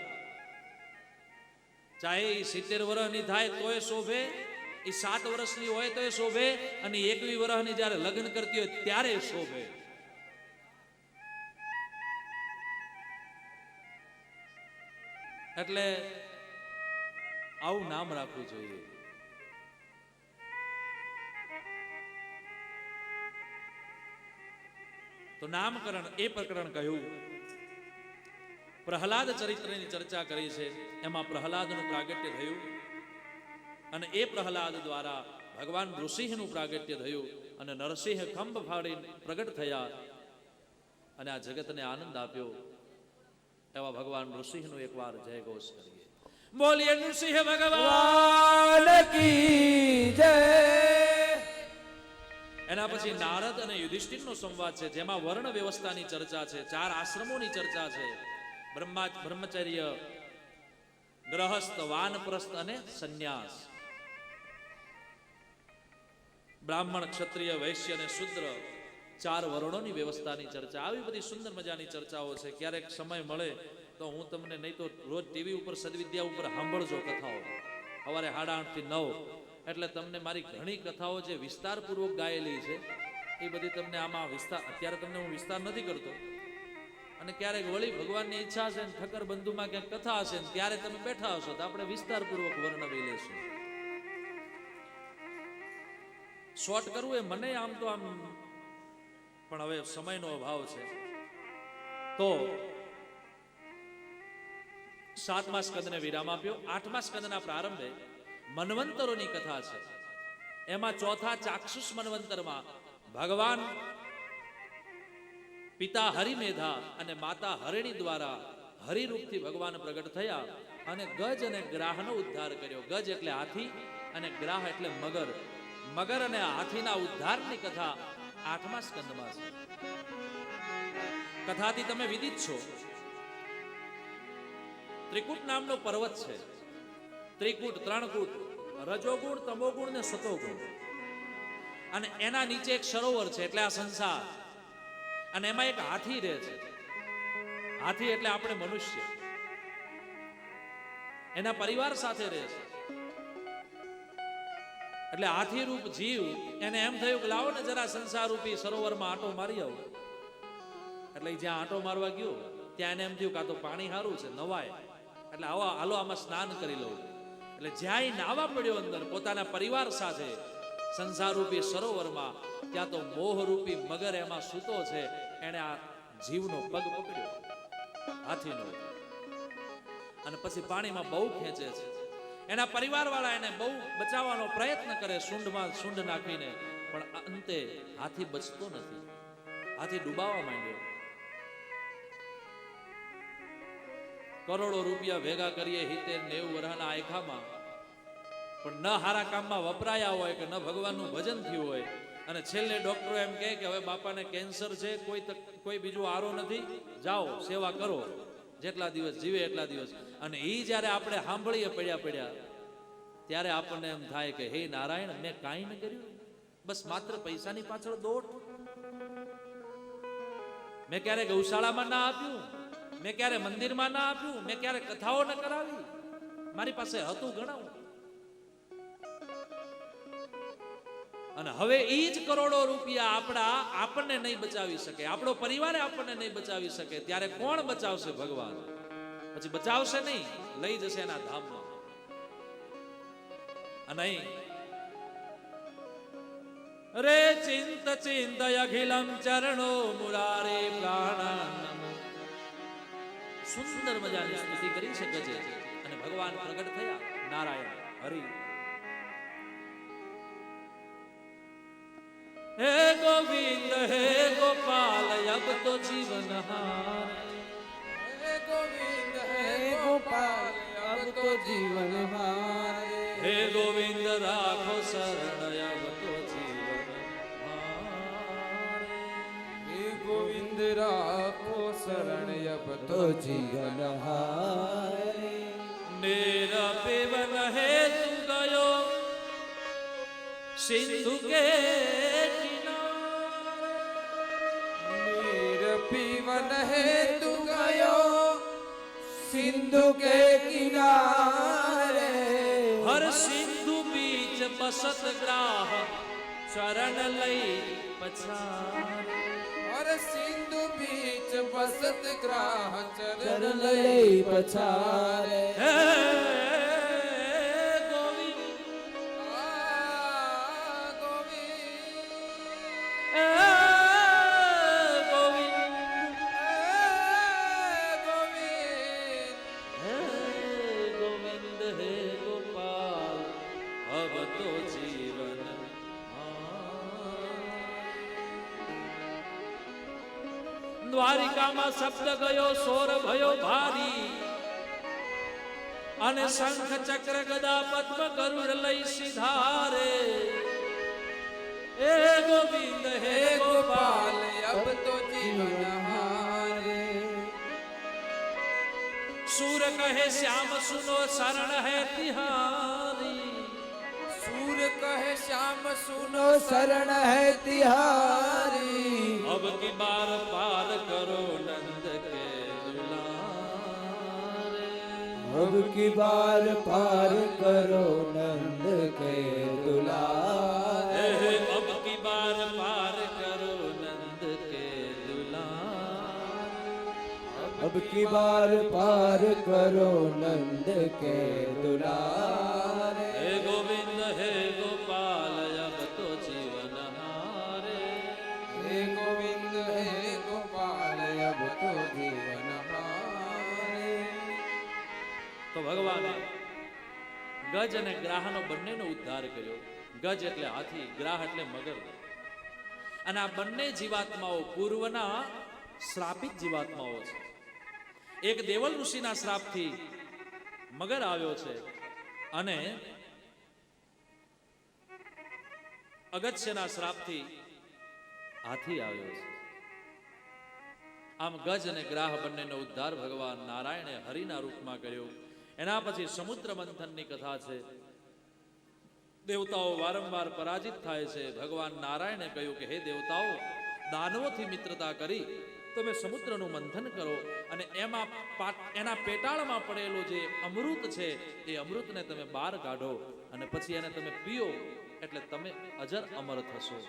ચાહે 70 વર્ષની થાય તોય શોભે, એ 7 વર્ષની હોય તોય શોભે, અને 21 વર્ષની જ્યારે લગ્ન કરતી હોય ત્યારે શોભે. એટલે આવું નામ રાખવું જોઈએ. તો નામકરણ એ પ્રકરણ કહ્યું. પ્રહલાદ ચરિત્રની ચર્ચા કરી છે, એમાં પ્રહલાદનું પ્રાગટ્ય થયું અને એ પ્રહલાદ દ્વારા ભગવાન નૃસિંહનું પ્રાગટ્ય થયું અને નરસિંહ ખંભ ફાડી પ્રગટ થયા અને આ જગતને આનંદ આપ્યો. એવા ભગવાન નૃસિંહનું એકવાર જય ઘોષ કરીએ. બોલીએ નૃસિંહ ભગવાન
કી જય.
એના પછી નારદ અને યુધિષ્ઠિરનો સંવાદ છે, જેમાં વર્ણ વ્યવસ્થાની ચર્ચા છે, 4 આશ્રમોની ચર્ચા છે, બ્રહ્મચર્ય, ગ્રહસ્થ, વાનપ્રસ્થ અને સંન્યાસ, બ્રાહ્મણ, ક્ષત્રિય, વૈશ્ય અને શૂદ્ર, 4 વર્ણોની વ્યવસ્થાની ચર્ચા. આવી બધી સુંદર મજાની ચર્ચાઓ છે. ક્યારેક સમય મળે તો હું તમને, નહીં તો રોજ ટીવી ઉપર સદવિદ્યા ઉપર સાંભળજો કથાઓ, સવારે 8:30 થી 9, એટલે તમને મારી ઘણી કથાઓ જે વિસ્તારપૂર્વક ગાયેલી છે એ બધી તમને આમાં વિસ્તાર, અત્યારે તમને હું વિસ્તાર નથી કરતો. અને ક્યારેક વળી ભગવાનની ઈચ્છા હશે ને ઠક્કર બંધુમાં ક્યાંક કથા હશે ને ત્યારે તમે બેઠા હશો તો આપણે વિસ્તારપૂર્વક વર્ણવી લેશું. શોર્ટ કરવું એ મને આમ તો આમ, પણ હવે સમયનો અભાવ છે. તો 7મા સ્કંદને વિરામ આપ્યો. 8મા સ્કંદના પ્રારંભે મન્વંતરોની કથા છે. એમાં ચોથા ચાક્ષુષ મન્વંતરમાં ભગવાન પિતા હરિમેધા અને માતા હરિણી દ્વારા હરિરૂપથી ભગવાન પ્રગટ થયા અને ગજ અને ગ્રાહનો ઉદ્ધાર કર્યો. ગજ એટલે હાથી અને ગ્રાહ એટલે મગર. મગર અને હાથીના ઉદ્ધારની કથા 8મા સ્કંદમાં છે. કથાથી તમે વિદિત છો. ત્રિકૂટ નામનો પર્વત છે. ત્રિકૂટ, 3 કૂટ, રજોગુણ, તમોગુણ ને સતોગુણ, અને એના નીચે એક સરોવર છે, એટલે આ સંસાર. અને એમાં એક હાથી રહે છે. હાથી એટલે આપણે મનુષ્ય, એના પરિવાર સાથે રહે છે. એટલે હાથી રૂપ જીવ એને એમ થયું કે લાવો ને જરા સંસાર રૂપી સરોવરમાં આંટો મારી આવો. એટલે જ્યાં આંટો મારવા ગયો ત્યાં એને એમ થયું કે આ તો પાણી સારું છે, નવાય, એટલે હાલો આમાં સ્નાન કરી લઉં. એટલે જ્યાં નાવા પડ્યો અંદર પોતાના પરિવાર સાથે સંસાર રૂપી સરોવરમાં, ત્યાં તો મોહરૂપી મગર એમાં સૂતો છે. એને આ જીવનો પગ પકડ્યો, હાથીનો, અને પછી પાણીમાં બહુ ખેંચે છે. એના પરિવાર વાળા એને બહુ બચાવવાનો પ્રયત્ન કરે, સૂંઢમાં સૂંઢ નાખીને, પણ અંતે હાથી બચતો નથી. હાથી ડૂબાવા માંડ્યો. કરોડો રૂપિયા ભેગા કરીએ 70-90 વર્ષના આયખામાં, પણ ન હારા કામમાં વપરાયા હોય કે ન ભગવાનનું ભજન થયું હોય, અને છેલ્લે ડોક્ટરો એમ કહે કે હવે બાપાને કેન્સર છે, કોઈ બીજું આરો નથી, જાઓ સેવા કરો, જેટલા દિવસ જીવે એટલા દિવસ. અને એ જ્યારે આપણે સાંભળીએ પડ્યા ત્યારે આપણને એમ થાય કે હે નારાયણ, મેં કાંઈ ન કર્યું, બસ માત્ર પૈસાની પાછળ દોટ. મેં ક્યારે ગૌશાળામાં ના આપ્યું, મેં ક્યારે મંદિરમાં ના આપ્યું, મેં ક્યારે કથાઓ ન કરાવી, મારી પાસે હતું ગણાવું. અને હવે એ જ કરોડો રૂપિયા આપણને નહીં બચાવી શકે, આપણો પરિવારે આપણને નહીં બચાવી શકે, ત્યારે કોણ બચાવશે? ભગવાન. પછી બચાવશે નહીં, લઈ જશે એના ધામમાં. અને રે ચિંત ચિંત અખિલમ ચરણો મુરારે પ્રાણનમ. સુંદર મજાની સ્તુતિ કરી શકે છે. અને ભગવાન પ્રગટ થયા, નારાયણ હરિ. હે ગોવિંદ હે ગોપાલ અબ તો જીવન હાર.
હે ગોવિંદ હે ગોપાલ અબ તો જીવન હારે.
હે ગોવિંદ રાખો શરણ અબ તો જીવન હાર.
હે ગોવિંદ રાખો શરણ અબ તો જીવન હારે.
મેરા પીવન હે તું ગયો સિંધુ કે
पीवन है तू गयो सिंधु के किनारे.
हर सिंधु बीच बसत ग्राह चरण लई पछारे.
और सिंधु बीच बसत ग्राह चरण लई पछारे.
દ્વારિકામાં શબ્દ ગયો સોર ભયો ભારી, અને શંખ ચક્ર ગદા પદ્મ ગરુડ લઈ સિધારે. હે ગોવિંદ હે ગોપાલ
अब तो जीवन हारे.
सूर कहे श्याम सुनो शरण है तिहारी.
सूर कहे श्याम सुनो शरण है तिहारी.
अब की बार पार करो नंद के दुलारे.
अब की बार पार करो नंद के दुलारे.
अब की बार पार करो नंद के दुलारे.
अब की बार पार करो नंद के दुलारे.
हे गोविंद हे गोपाल अब तो जीवन हारे.
हे गोविंद हे गोपाल अब तो जीवन हारे.
તો ભગવાને ગજ અને ગ્રાહનો બંનેનો ઉદ્ધાર કર્યો. ગજ એટલે હાથી, ગ્રાહ એટલે મગર. અને આ બંને જીવાત્માઓ પૂર્વના શ્રાપિત જીવાત્માઓ છે. એક દેવલ ઋષિના શ્રાપથી મગર આવ્યો છે, અને અગત્યના શ્રાપથી હાથી આવ્યો છે. આમ ગજ અને ગ્રાહ બંનેનો ઉદ્ધાર ભગવાન નારાયણે હરિના રૂપમાં કર્યો. એના પછી સમુદ્ર મંથનની કથા છે. દેવતાઓ વારંવાર પરાજિત થાય છે. ભગવાન નારાયણે કહ્યું કે હે દેવતાઓ, દાનવોથી મિત્રતા કરી તમે સમુદ્રનું મંથન કરો, અને એના પેટાળમાં પડેલું જે અમૃત છે એ અમૃતને તમે બહાર કાઢો, અને પછી એને તમે પીઓ, એટલે તમે અજર અમર થશો.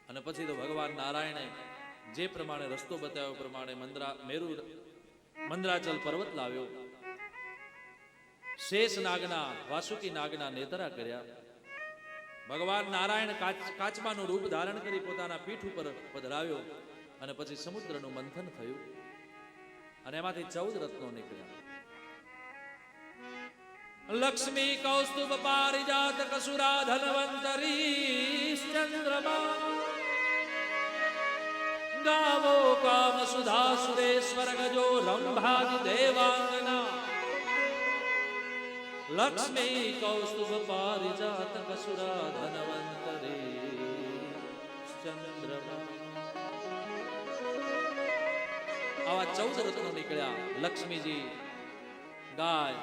અને પછી તો ભગવાન નારાયણે જે પ્રમાણે રસ્તો બતાવ્યો પ્રમાણે મંદરાચલ પર્વત લાવ્યો. શેષ નાગના, વાસુકી નાગના નેતરા કર્યા. ભગવાન નારાયણ કાચબાનું રૂપ ધારણ કરી પોતાના પીઠ ઉપર પધરાવ્યો, અને પછી સમુદ્રનું મંથન થયું, અને એમાંથી 14 રત્નો નીકળ્યા. લક્ષ્મી કૌસ્તુભ પારિજાત કસુરા ધનવંતરી ચંદ્રમા ગાવો કામ સુધા સુરેશ્વર ગજો રંભાદિ દેવાંગના લક્ષ્મી કૌસ્તુભ પારિજાત કસુરા ધનવંતરે ચંદ્રમા. આવા 14 રત્નો નીકળ્યા. લક્ષ્મીજી, ગાય,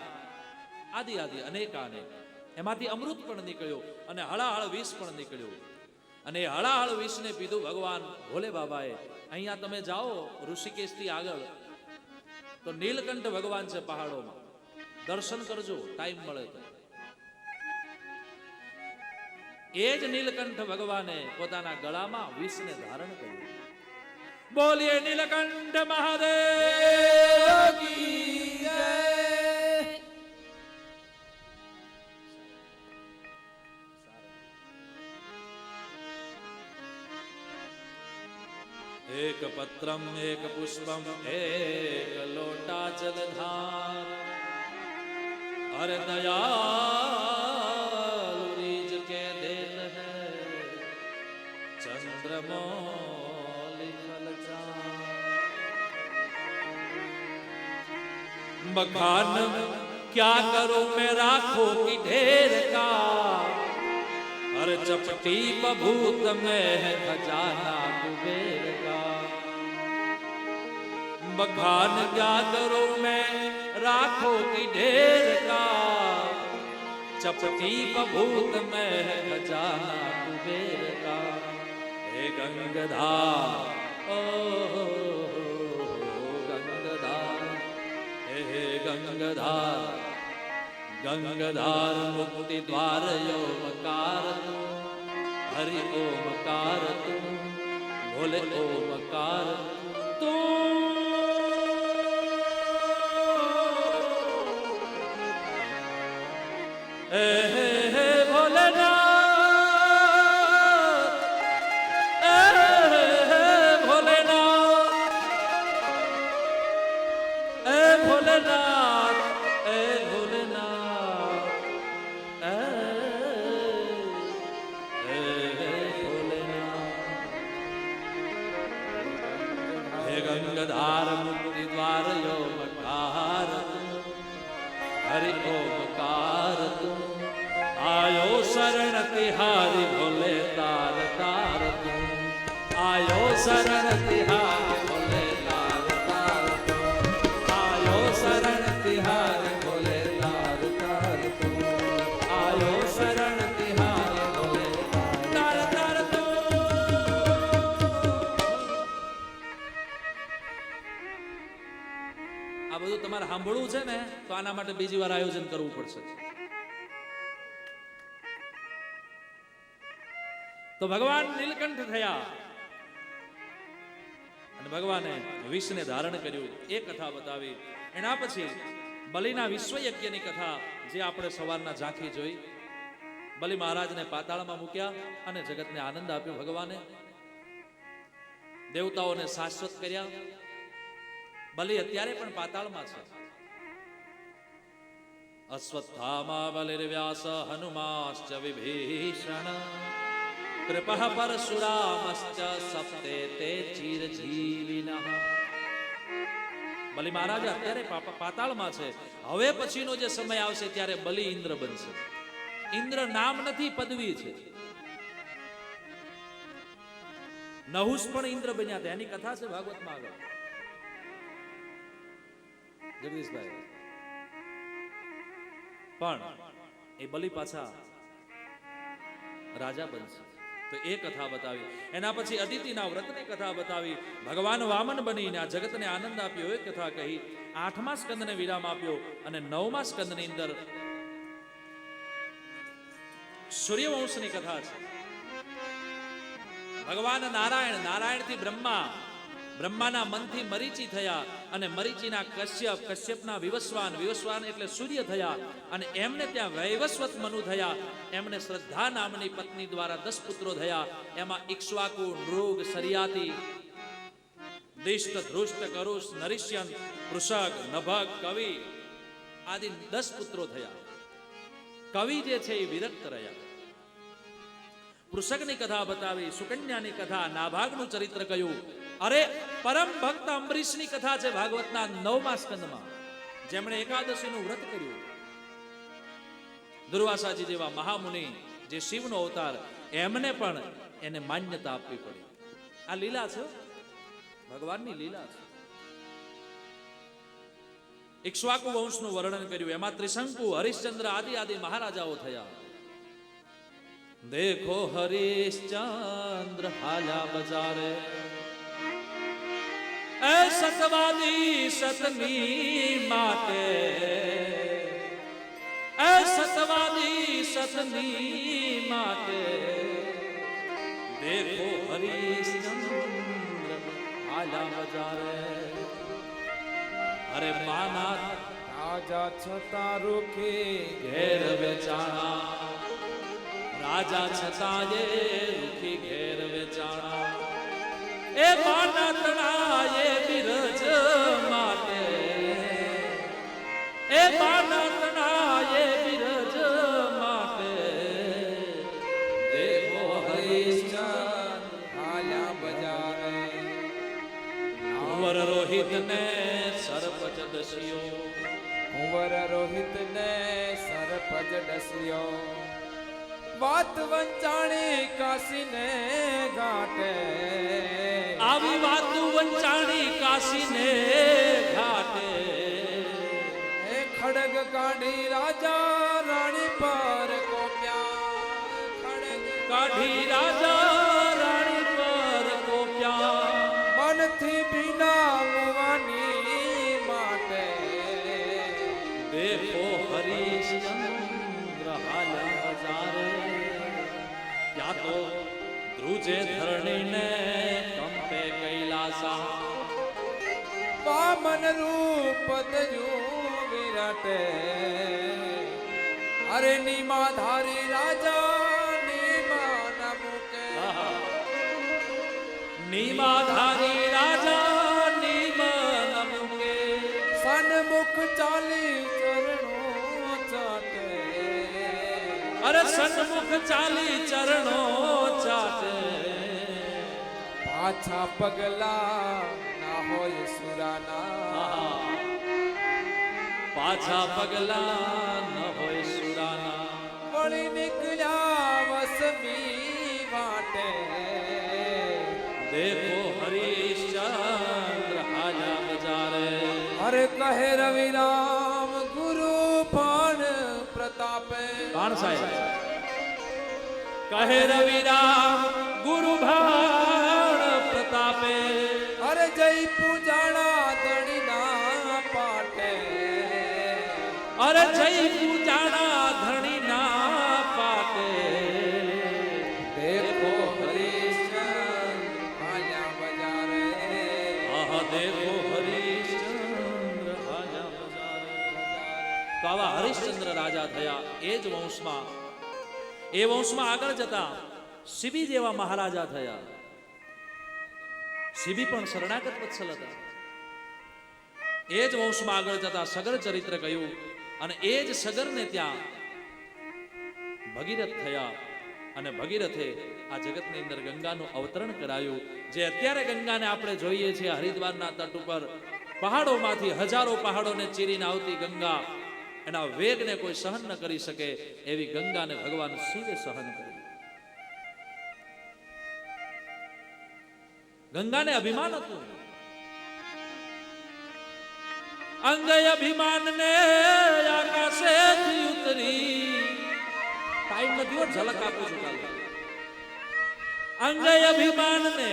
આદિ આદિ અનેકાનેક. એમાંથી અમૃત પણ નીકળ્યો અને હળાહળ વિષ પણ નીકળ્યું. અને હળાહળ વિષને પીધું ભગવાન ભોલે બાબાએ. અહીંયા તમે જાઓ ઋષિકેશથી આગળ તો નીલકંઠ ભગવાન છે પહાડોમાં. દર્શન કરજો ટાઈમ મળે તો. એ જ નીલકંઠ ભગવાને પોતાના ગળામાં વિષને ધારણ કર્યું. બોલીએ નીલકંઠ મહાદેવ કી જય. એક પત્રમ એક પુષ્પમ એક લોટા જલધાર અરે દયાલુ રીજ કે દેત હૈ ચંદ્રમૌલી ફલચાર. बखान क्या करूं मैं राखो की ढेर का अरे चपटी बभूत में है खजाना कुबेर का. बखान क्या करूं मैं राखो की ढेर का चपटी बभूत में है खजाना कुबेर का. हे गंगधार ओ गंगधार गंगधार मुक्ति द्वार ओमकार हरि ओमकार तुम भोले ओमकार तुम. हे भोलेनाथ भोलेनाथ गंगधार मुक्ति द्वार ओमकार हरि ओमकार तुम आयो शरण तिहारी भोले तार तार तुम आयो शरण तिहारी भोले तार तार तुम आयो शरण तिहारी भोले तार तार तुम आयो शरण तिहारी भोले तार तार तुम. આ બધું તમારે સાંભળવું છે ને તો આના માટે બીજી વાર આયોજન કરવું પડશે. તો ભગવાન નીલકંઠ થયા અને ભગવાને વિષને ધારણ કર્યું. એ કથા બતાવી. એના પછી બલિના વિશ્વયજ્ઞની કથા જે આપણે સવારના ઝાંખી જોઈ. બલિ મહારાજને પાતાળમાં મૂક્યા અને જગતને આનંદ આપ્યો ભગવાને. દેવતાઓને શાશ્વત કર્યા. બલિ અત્યારે પણ પાતાળમાં છે. અશ્વત્થામા બલિર્વ્યાસ હનુમાશ્ચ વિભીષણ કૃપઃ પરશુરામશ્ચ સપ્તે તે ચિરજીવિનઃ. બલિ મહારાજ અત્યારે પાતાળમાં છે. હવે પછીનો જે સમય આવશે ત્યારે બલિ ઇન્દ્ર બનશે. ઇન્દ્ર નામ નથી, પદવી છે. નહુષ પણ ઇન્દ્ર બન્યા હતા. એની કથા છે ભાગવતમાં આગળ. જગદીશભાઈ પણ એ બલિ પાછા રાજા બનશે. તો એ કથા બતાવી. એના પછી અદિતિના વ્રતની કથા બતાવી. ભગવાન વામન બનીને આ જગતને આનંદ આપ્યો એ કથા કહી. 8મા સ્કંદને વિરામ આપ્યો અને 9મા સ્કંદની અંદર સૂર્યવંશની કથા છે. ભગવાન નારાયણ, નારાયણથી બ્રહ્મા, બ્રહ્માના મનથી મરીચી થયા અને મરીચીના કશ્યપ, કશ્યપના વિવસ્વાન, વિવસ્વાન એટલે સૂર્ય થયા અને એમને ત્યાં વૈવસ્વત મનુ થયા. એમને શ્રદ્ધા નામની પત્ની દ્વારા 10 પુત્રો થયા. એમાં ઇક્ષ્વાકુ, નૃગ, સરિયાતી, દિષ્ટ, ધૃષ્ટ, કરુષ, નરિષ્યન, પૃષક, નભગ, કવિ આદિ 10 પુત્રો થયા. કવિ જે છે એ વિરક્ત રહ્યા. પૃષકની કથા બતાવી, સુકન્યાની કથા, નાભાગનું ચરિત્ર કહ્યું. અરે પરમ ભક્ત અંબરીશની કથા છે ભાગવતના 9મા સ્કંદમાં, જેમણે એકાદશીનું વ્રત કર્યું. દુર્વાસાજી જેવા મહામુનિ, જે શિવનો અવતાર, એમને પણ એને માન્યતા આપવી પડી. આ લીલા છે, ભગવાનની લીલા છે. ઇક્ષ્વાકુ વંશનું વર્ણન કર્યું. એમાં ત્રિશંકુ, હરિશ્ચંદ્ર આદિ આદિ મહારાજાઓ થયા. દેખો હરિશ્ચંદ્ર હાલ્યા બજારે, એ સતવાદી સતની માટે, એ સતવાદી સતની માટે, દેખો હરિશ્ચંદ્ર હાલ્યા બજારે. અરે માના
રાજા છતાં રૂખે
ઘેર વેચાણા, રાજા છતાં એ રૂખી ઘેર વેચાણા. એ માના તણા એ બિરજ માટે, એ માના તણા એ બિરજ માટે, દેખો હરિશ્ચંદ્ર
હાલ્યા બજારે.
કુંવર રોહિત ને સરપચ દસ્યો,
કુંવર રોહિત ને સરપજ ડસ્યો, વાત વંચાણી કાશી ને ઘાટે.
આવી વાતું વંચાણી કાશી ને ઘાટે.
એ ખડગ કાઢી રાજા રાણી પર કોપ્યા, ખડગ
કાઢી રાજા રાણી પર કોપ્યા.
મનથી ભીનાવવાની માટે.
દેખો હરિશ્ચંદ્ર હાલ્યા બજારે. ત્યાં તો ધ્રુજે ધરણીને કંપે કૈલાસા.
વામન રૂપ ધર્યું વિરાટે. અરે નિમાધારી રાજા નિમા ન મૂકે.
નિમાધારી રાજા નિમન મૂકે.
સન્મુખ ચાલી ચરણો ચાટે.
અરે સન્મુખ ચાલી ચરણો ચાટે.
પાછા પગલા ના હોય સુરાના.
પાછા પગલા ન હોય સુરાના.
વળી નીકળ્યા વસમી વાટે.
દેખો હરિશ્ચંદ્ર હાલ્યા બજારે.
અરે કહે રવિરામ ગુરુ ભાણ પ્રતાપે.
કોણ સાહેબ? કહે રવિરામ ગુરુ ભાણ પ્રતાપે.
અરે જય પૂજાણા ધણીના પાટે.
અરે જય પૂજાણા ધણીના પાટે.
દેખો હરિશ્ચંદ્ર હાલ્યા બજારે.
આહા દેખો હરિશ્ચંદ્ર હાલ્યા બજારે. તો આવા હરિશ્ચંદ્ર રાજા થયા. એ જ વંશમાં, એ વંશમાં આગળ જતા શિબી જેવા મહારાજા થયા. શિબી પણ શરણાગત વત્સલ હતા. એ જ વંશમાં આગળ જતા સગર ચરિત્ર કહ્યું. અને એ જ સગરને ત્યાં ભગીરથ થયા. અને ભગીરથે આ જગતની અંદર ગંગાનું અવતરણ કરાયું. જે અત્યારે ગંગાને આપણે જોઈએ છીએ હરિદ્વારના તટ ઉપર, પહાડોમાંથી હજારો પહાડોને ચીરીને આવતી ગંગા, એના વેગને કોઈ સહન ન કરી શકે એવી ગંગાને ભગવાન શિવે સહન કરી. ગંગાને અભિમાન હતું. અંગય અભિમાન ને આકાશેથી ઉતરી. ટાઈમ નથી હો, ઝલક આપું છું ખાલી. અંગય અભિમાન ને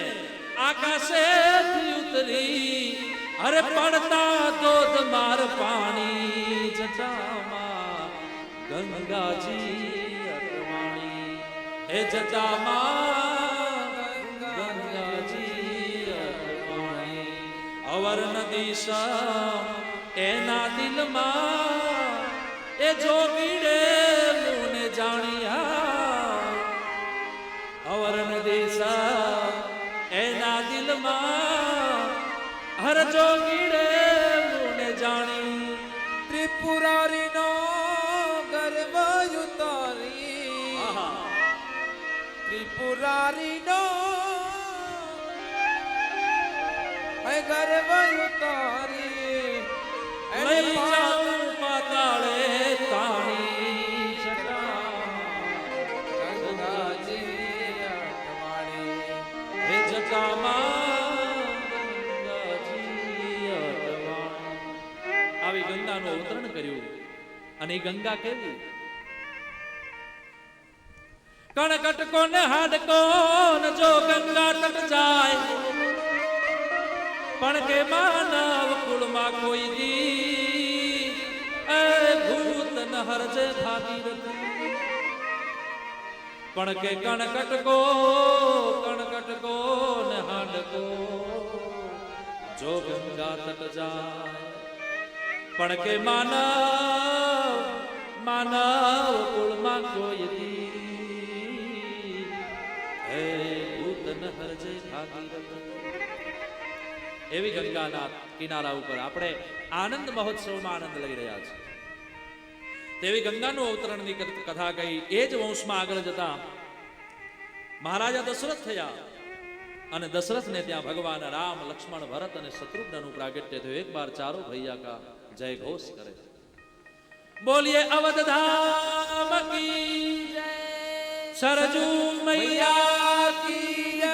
આકાશેથી ઉતરી. અરે પડતા ધોધ માર પાણી જટામાં ગંગાજી અટવાણી. હે જટામાં ગંગાજી અટવાણી. અવર નદી એના દિલમાં એ જોગીડે મુને જાણ્યા. અવર નદી એના દિલમાં હર જોગીડે મુને જાણી.
ત્રિપુરારી નો ગર્વ ઉતારી. ત્રિપુરારી નો ગર્વ ઉતારી
લઈ જાઉં પાતાળે તાણી જટા
ગંગાજી અટવાણી
હે જટામાં ગંગાજી અટવાણી. આવી ગંગાનું અવતરણ કર્યું. અને એ ગંગા કેવી? કણકટકો ને હાડકો ને જો ગંગા તટ જાય પણ કે માનવ કુળમાં કોઈ દી એ ભૂત ન હરજે ભાગીરથી. પણ કે કણકટકો ને હાડકો જો ગંગા તટ જાય પણ કે માનવ કુળમાં કોઈ દી હે ભૂત ન હરજે ભાગીરથી. એવી ગંગાના કિનારા ઉપર આપણે આનંદ મહોત્સવમાં આનંદ લઈ રહ્યા છીએ. તેવી ગંગાનું અવતરણની કથા કહી એ જ વંશમાં આગળ જતા મહારાજા દશરથ થયા. અને દશરથને ત્યાં ભગવાન રામ, લક્ષ્મણ, ભરત અને શત્રુઘ્નનું પ્રાગટ્ય થયું. એક બાર ચારો ભૈયા કા જય ઘોષ કરે. બોલીએ અવધ ધામ કી જય, સરજુ મૈયા કી જય,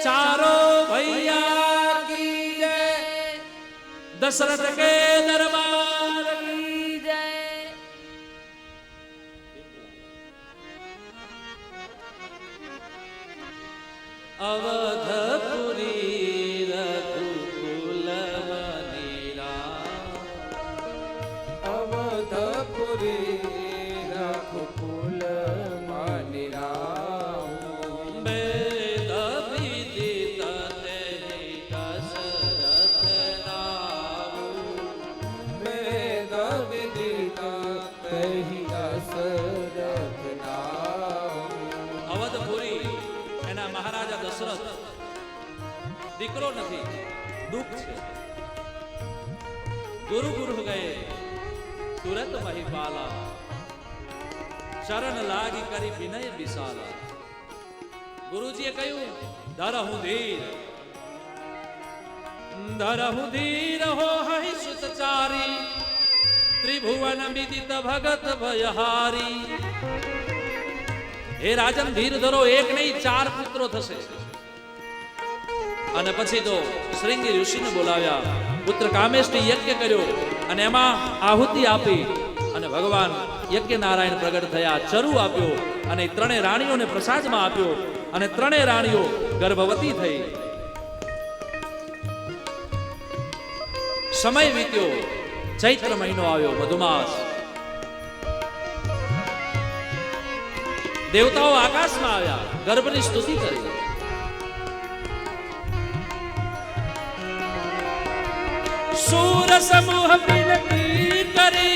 ચારો ભૈયા કી જય, दशरथ के दरबार की जय. अवधपुरी रघुकुल मनीरा,
અવધપુરી રઘુકુલ મનીરા
वेद विदित तेहि दशरथ नाऊ.
વેદ વિદિત કહી દશરથ નામ.
અવધપુરી એના મહારાજા દશરથ દીકરો નથી, દુઃખ છે. ગુરુ ગુરુ ગયે તુરત મહિપાલા, શરણ લાગી કરી વિનય વિશાલા. ગુરુજીએ કહ્યું ધરહું ધીર હો હહિ સુતચારી, ત્રિભુવન વિદિત ભગત ભયહારી. હે રાજન ધીર ધરો, એક નહીં 4 પુત્રો થશે. અને પછી તો શ્રીંગી ઋષિને બોલાવ્યા, પુત્ર કામેષ્ટી યજ્ઞ કર્યો અને એમાં આહુતિ આપી અને ભગવાન યજ્ઞ નારાયણ પ્રગટ થયા. ચરુ આપ્યો અને 3 રાણીઓને પ્રસાદમાં આપ્યો અને 3 રાણીઓ ગર્ભવતી થઈ. સમય વીત્યો, ચૈત્ર મહિનો આવ્યો, મધુમાસ. દેવતાઓ આકાશમાં આવ્યા, ગર્ભની સ્તુતિ કરી. सूर समूह विनती करी,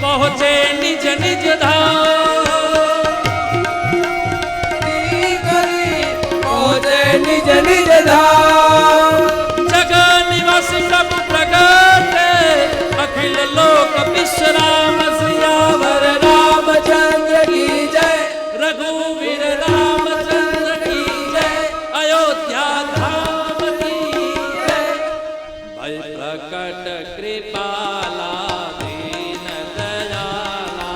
पहुंचे निज निज धाम.
પહોંચે નિજ નિજ ધામ.
जग निवासी प्रभु प्रगटे, अखिल लोक विश्राम. सियावर
રામચંદ્ર કી જય.
रघुवीर रामचंद्र की जय. अयोध्या धाम की जय. भय प्रकट कृपाला, दीन दयाला,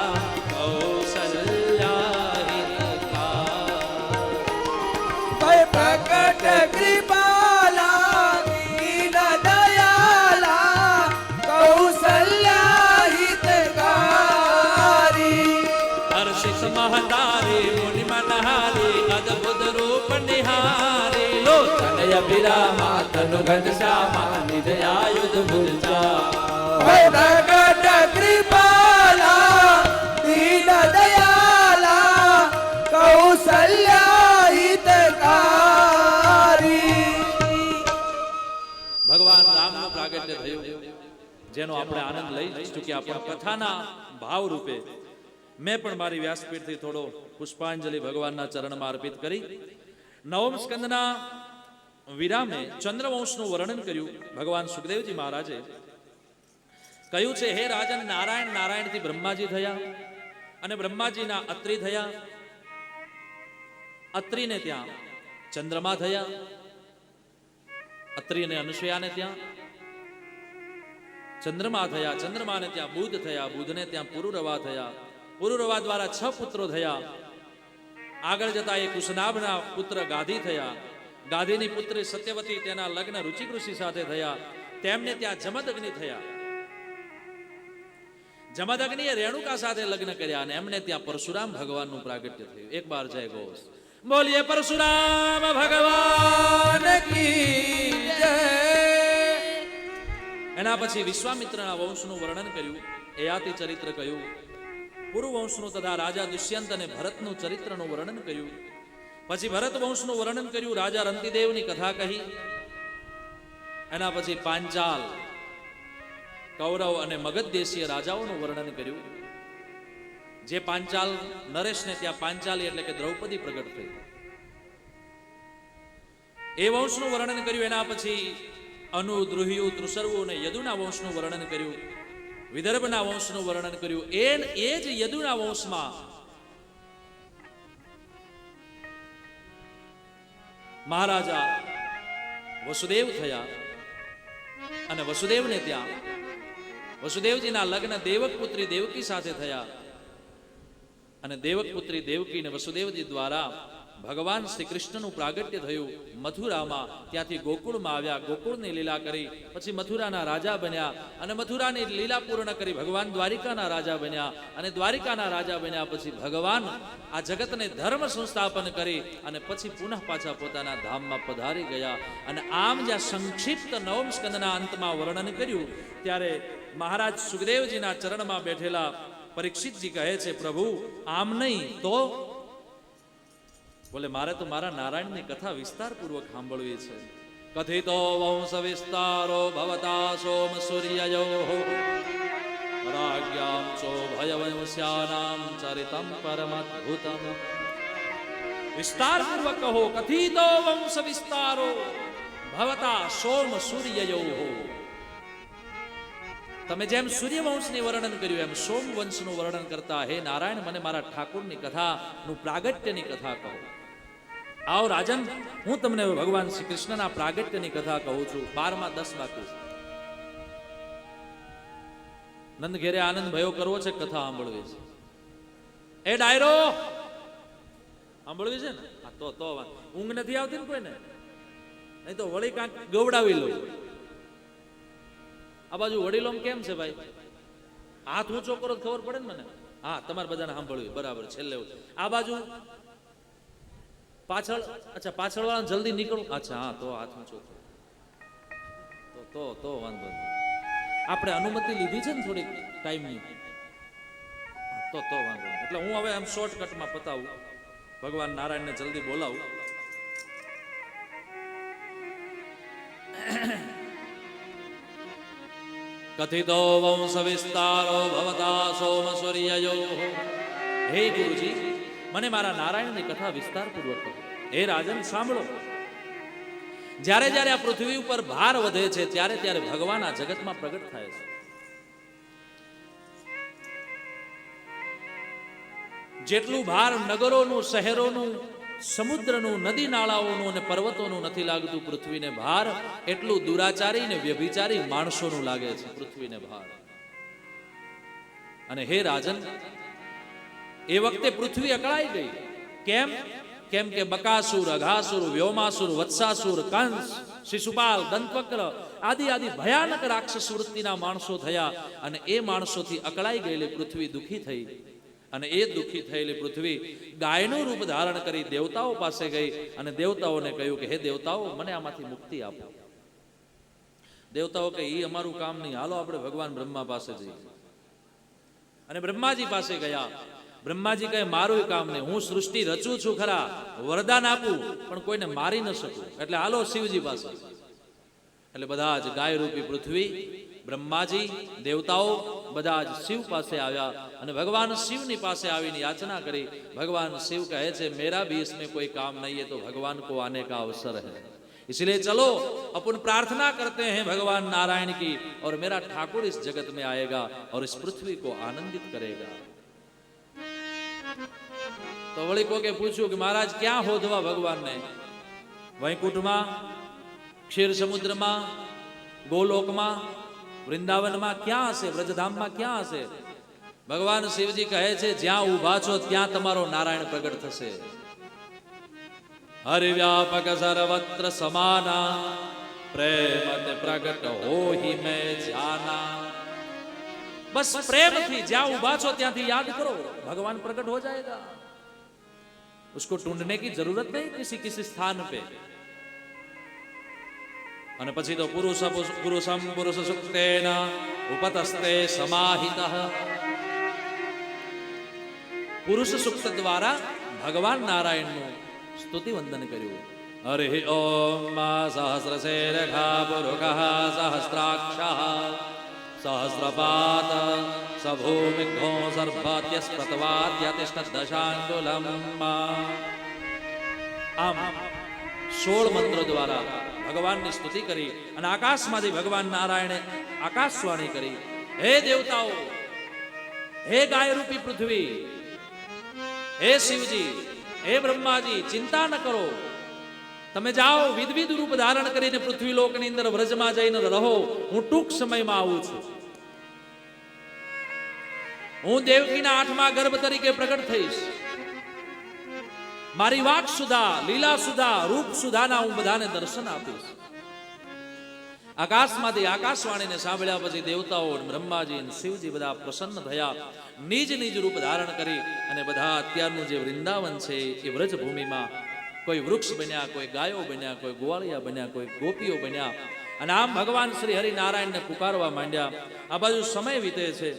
कौसल्या हितकारी.
ભય પ્રકટ કૃપાલા, દીન દયાલા, કૌસલ્યા હિતકારી.
हर्षित महतारी, मुनि मनहारी, अद्भुत रूप निहारी. लोचन अभिरामा, तनु घनश्यामा, निज आयुध भुजा.
ભય પ્રકટ કૃપાલા, દીન દયાલા, કૌસલ્યા હિતકારી.
ભગવાન રામનું પ્રાગટ્ય થયું, જેનો આપણે આનંદ લઈ ચૂક્યા. પણ કથાના ભાવ રૂપે મેં પણ મારી વ્યાસપીઠથી થોડો પુષ્પાંજલિ ભગવાનના ચરણમાં અર્પિત કરી. નવમ સ્કંદના વિરામે ચંદ્રવંશનું વર્ણન કર્યું. ભગવાન સુખદેવજી મહારાજે કહ્યું છે, હે રાજન, નારાયણ નારાયણથી બ્રહ્માજી થયા અને બ્રહ્માજીના અત્રિ થયા. અત્રિને ત્યાં ચંદ્રમા થયા, અત્રિ અને અનુસૂયાને ત્યાં ચંદ્રમા થયા, ચંદ્રમાને ત્યાં બુધ થયા, બુધને ત્યાં પુરુરવા થયા, પુરુરવા દ્વારા 6 પુત્રો થયા. આગળ જતા એ કુશનાભના પુત્ર ગાદી થયા, ગાદીની પુત્રી સત્યવતી તેના લગ્ન રુચિક ઋષિ સાથે થયા. તેમને ત્યાં જમદગ્નિ થયા, જમદગ્નિએ રેણુકા સાથે લગ્ન કર્યા અને એમને ત્યાં પરશુરામ ભગવાનનું પ્રાગટ્ય થયું. એક બાર જય ઘોષ બોલીએ પરશુરામ ભગવાન
કી જય.
એના પછી વિશ્વામિત્રના વંશનું વર્ણન કર્યું, યયાતિ ચરિત્ર કહ્યું, પુરુવંશનું તથા રાજા દુષ્યંત અને ભરતનું ચરિત્રનું વર્ણન કર્યું. પછી ભરત વંશનું વર્ણન કર્યું, રાજા રંતિદેવની કથા કહી. એના પછી પાંચાલ, કૌરવ અને મગધ દેશીય રાજાઓનું વર્ણન કર્યું. જે પાંચાલ નરેશને ત્યાં પાંચાલી એટલે કે દ્રૌપદી પ્રગટ થઈ, એ વંશનું વર્ણન કર્યું. એના પછી અનુ, દ્રુહ્યુ, તૃસર્વુ અને યદુના વંશનું વર્ણન કર્યું. વિદર્ભના વંશનું વર્ણન કર્યું. એ જ યદુના વંશમાં મહારાજા વસુદેવ થયા અને વસુદેવને ત્યાં વસુદેવજીના લગ્ન દેવક પુત્રી દેવકી સાથે થયા અને દેવક પુત્રી દેવકી ને વસુદેવજી દ્વારા ભગવાન શ્રી કૃષ્ણનું પ્રાગટ્ય થયું મથુરામાં. ત્યાંથી ગોકુળમાં આવ્યા, ગોકુળની લીલા કરી, પછી મથુરાના રાજા બન્યા અને મથુરાની લીલા પૂર્ણ કરી ભગવાન દ્વારિકાના રાજા બન્યા અને દ્વારિકાના રાજા બન્યા પછી ભગવાન આ જગતને ધર્મ સંસ્થાપન કરી અને પછી પુનઃ પાછા પોતાના ધામમાં પધારી ગયા. અને આમ જ્યાં સંક્ષિપ્ત નવમ સ્કંદના અંતમાં વર્ણન કર્યું ત્યારે મહારાજ સુખદેવજીના ચરણમાં બેઠેલા પરીક્ષિતજી કહે છે, પ્રભુ આમ નહીં તો બોલે મારે તો મારા નારાયણની કથા વિસ્તારપૂર્વક સાંભળવી છે. કથિતો વંશ વિસ્તારો ભવતા સોમ સૂર્યયો રાજ્યામ ચો ભયવંશ્યાનામ ચરિતમ પરમદ્ભુતમ. વિસ્તારપૂર્વક કહો, કથિતો વંશ વિસ્તારો ભવતા સોમ સૂર્યયો. તમે જેમ સૂર્યવંશની વર્ણન કર્યું એમ સોમવંશનું વર્ણન કરતા હે નારાયણ મને મારા ઠાકોરની કથાનું પ્રાગટ્યની કથા કહો. આવો રાજન, હું તમને ભગવાન શ્રી કૃષ્ણના પ્રાગટ્યની કથા કહું છું. 12માં 10 બાકી છે. નંદ ઘેરે આનંદ ભયો કરવો છે, કથા સાંભળવી છે. એ ડાયરો સાંભળવી છે ને? તો ઊંઘ નથી આવતી ને કોઈને? નહીં તો વળી કાંક ગવડાવી લો. આ બાજુ વડીલો કેમ છે ભાઈ? હાથ ઊંચો કરો ખબર પડે ને મને. હા, તમારે બધાને સાંભળવી બરાબર. છેલ્લે આ બાજુ પાછળ, અચ્છા પાછળ વાળા જલ્દી નીકળો. અચ્છા હા, તો હાથ ઊંચો તો વાંધો નહીં. આપણે અનુમતિ લીધી છે ને થોડીક ટાઈમની, તો વાંધો નહીં. એટલે હું હવે આમ શોર્ટકટમાં પતાવું, ભગવાન નારાયણને જલ્દી બોલાવું. કથિતો વંશ વિસ્તારો ભવતા સોમ સૂર્યયો. હે ગુરુજી, મને મારા નારાયણની કથા વિસ્તારપૂર્વક કહો. હે રાજન સાંભળો. જ્યારે જ્યારે આ પૃથ્વી ઉપર ભાર વધે છે ત્યારે ત્યારે ભગવાન આ જગતમાં પ્રગટ થાય છે. જેટલું ભાર નગરોનું, શહેરોનું, સમુદ્રનું, નદી નાળાઓનું અને પર્વતોનું નથી લાગતું પૃથ્વીને ભાર, એટલું દુરાચારી ને વ્યભિચારી માણસોનું લાગે છે પૃથ્વીને ભાર. અને હે રાજન, એ વખતે પૃથ્વી અકળાઈ ગઈ. કેમ કે બકાસુર, અઘાસુર, વ્યોમાસુર, વત્સાસુર, કંસ, શિશુપાલ, દંતવક્ર આદિ ભયાનક રાક્ષસ વૃત્તિના માણસો થયા અને એ માણસોથી અકળાઈ ગયેલી પૃથ્વી દુઃખી થઈ. અને એ દુઃખી થયેલી પૃથ્વી ગાયનું રૂપ ધારણ કરી દેવતાઓ પાસે ગઈ અને દેવતાઓને કહ્યું કે હે દેવતાઓ, મને આમાંથી મુક્તિ આપો. દેવતાઓ કે એ અમારું કામ નહીં, હાલો આપણે ભગવાન બ્રહ્મા પાસે જઈએ. અને બ્રહ્માજી પાસે ગયા. બ્રહ્માજી કહે મારું કામ નહીં, હું સૃષ્ટિ રચું છું ખરા, વરદાન આપું પણ કોઈને મારી ન શકું, એટલે હાલો શિવજી પાસે. એટલે બધા જ ગાય રૂપી પૃથ્વી, બ્રહ્માજી, દેવતાઓ બધા જ શિવ પાસે આવ્યા અને ભગવાન શિવની પાસે આવીને યાચના કરી. ભગવાન શિવ કહે છે મેરા भी इसमें कोई काम नहीं है तो भगवान को आने का अवसर है, इसलिए चलो अपन प्रार्थना करते हैं भगवान नारायण की और मेरा ठाकुर इस जगत में आएगा और इस पृथ्वी को आनंदित करेगा. તો વળી કોકે પૂછ્યું કે મહારાજ ક્યાં હોધવા ભગવાનને? વૈકુંઠમાં, ક્ષીર સમુદ્રમાં, ગોલોકમાં, વૃંદાવનમાં ક્યાં હશે? વ્રજધામમાં ક્યાં હશે? ભગવાન શિવજી કહે છે જ્યાં ઊભા છો ત્યાં તમારો નારાયણ પ્રગટ થશે. હરિવ્યાપક સર્વત્ર સમાના પ્રેમ પ્રગટ હોહી મેં જાના. બસ પ્રેમથી જ્યાં ઊભા છો ત્યાંથી યાદ કરો, भगवान प्रकट हो जाएगा. उसको ढूंढने की जरूरत नहीं किसी किसी स्थान पे. અને પછી તો પુરુષમ પુરુષ સુક્તેન ઉપતસ્તે સમાહિતઃ. પુરુષ સુક્ત દ્વારા ભગવાન નારાયણનું સ્તુતિ વંદન કર્યું. હરિ ઓમ સહસ્રશેરખા પુરુષઃ સહસ્રાક્ષઃ સહસ્રપાત સભૂમિઘ્નો સર્વાત્યસ્પ્રતવાદ્યતિષ્ઠ દશાંગુલમ. આમ 16 મંત્રો દ્વારા ભગવાનની સ્તુતિ કરી અને આકાશમાંથી ભગવાન નારાયણે આકાશવાણી કરી, હે દેવતાઓ, હે ગાયરૂપી પૃથ્વી, હે શિવજી, હે બ્રહ્માજી, ચિંતા ન કરો, તમે જાઓ વિવિધ રૂપ ધારણ કરીને પૃથ્વી લોકની અંદર વ્રજમાં જઈને રહો. હું ટૂંક સમયમાં આવું છું. હું દેવકીના 8મા ગર્ભ તરીકે પ્રગટ થઈશ. મારી વાક સુધા, લીલા સુધા, રૂપ સુધાના હું બધાને દર્શન આપીશ. આકાશમાંથી આકાશવાણીને સાંભળ્યા પછી દેવતાઓ, બ્રહ્માજી અને શિવજી બધા પ્રસન્ન થયા. નિજ નિજ રૂપ ધારણ કરી અને બધા અત્યારનું જે વૃંદાવન છે એ વ્રજ ભૂમિમાં કોઈ વૃક્ષ બન્યા, કોઈ ગાયો બન્યા, કોઈ ગોવાળિયા બન્યા, કોઈ ગોપીઓ બન્યા. અને આમ ભગવાન શ્રી હરિનારાયણને પુકારવા માંડ્યા. આ બાજુ સમય વીતે છે.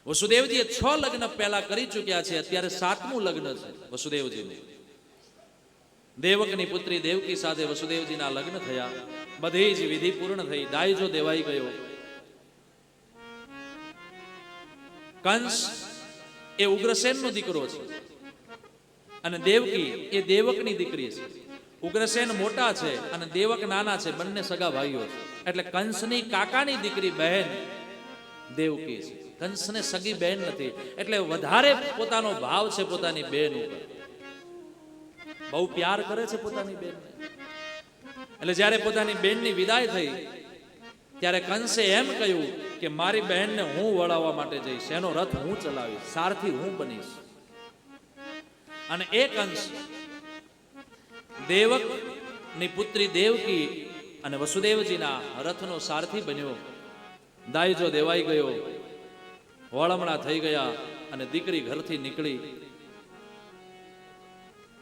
વસુદેવજીએ 6 લગ્ન પહેલા કરી ચૂક્યા છે. અત્યારે 7મું લગ્ન છે વસુદેવજીનું. દેવકની પુત્રી દેવકી સાથે વસુદેવજીના લગ્ન થયા. બધી જ વિધિ પૂર્ણ થઈ. દાયજો દેવાઈ ગયો. કંસ એ ઉગ્રસેનનો દીકરો છે અને દેવકી એ દેવકની દીકરી છે. ઉગ્રસેન મોટા છે અને દેવક નાના છે. બંને સગા ભાઈઓ છે. એટલે કંસની કાકાની દીકરી બહેન દેવકી છે. કંસને સગી બહેન નથી, એટલે વધારે પોતાનો ભાવ છે પોતાની બહેન ઉપર. બહુ પ્યાર કરે છે પોતાની બહેનને. એટલે જ્યારે પોતાની બહેનની વિદાય થઈ ત્યારે કંસે એમ કહ્યું કે મારી બહેનને હું વળાવવા માટે જઈશ, એનો રથ હું ચલાવીશ, સારથી હું બનીશ. અને એ કંસ દેવકની પુત્રી દેવકી અને વસુદેવજીના રથનો સારથી બન્યો. દાયજો દેવાઈ ગયો. વળમણા થઈ ગયા અને દીકરી ઘરથી નીકળી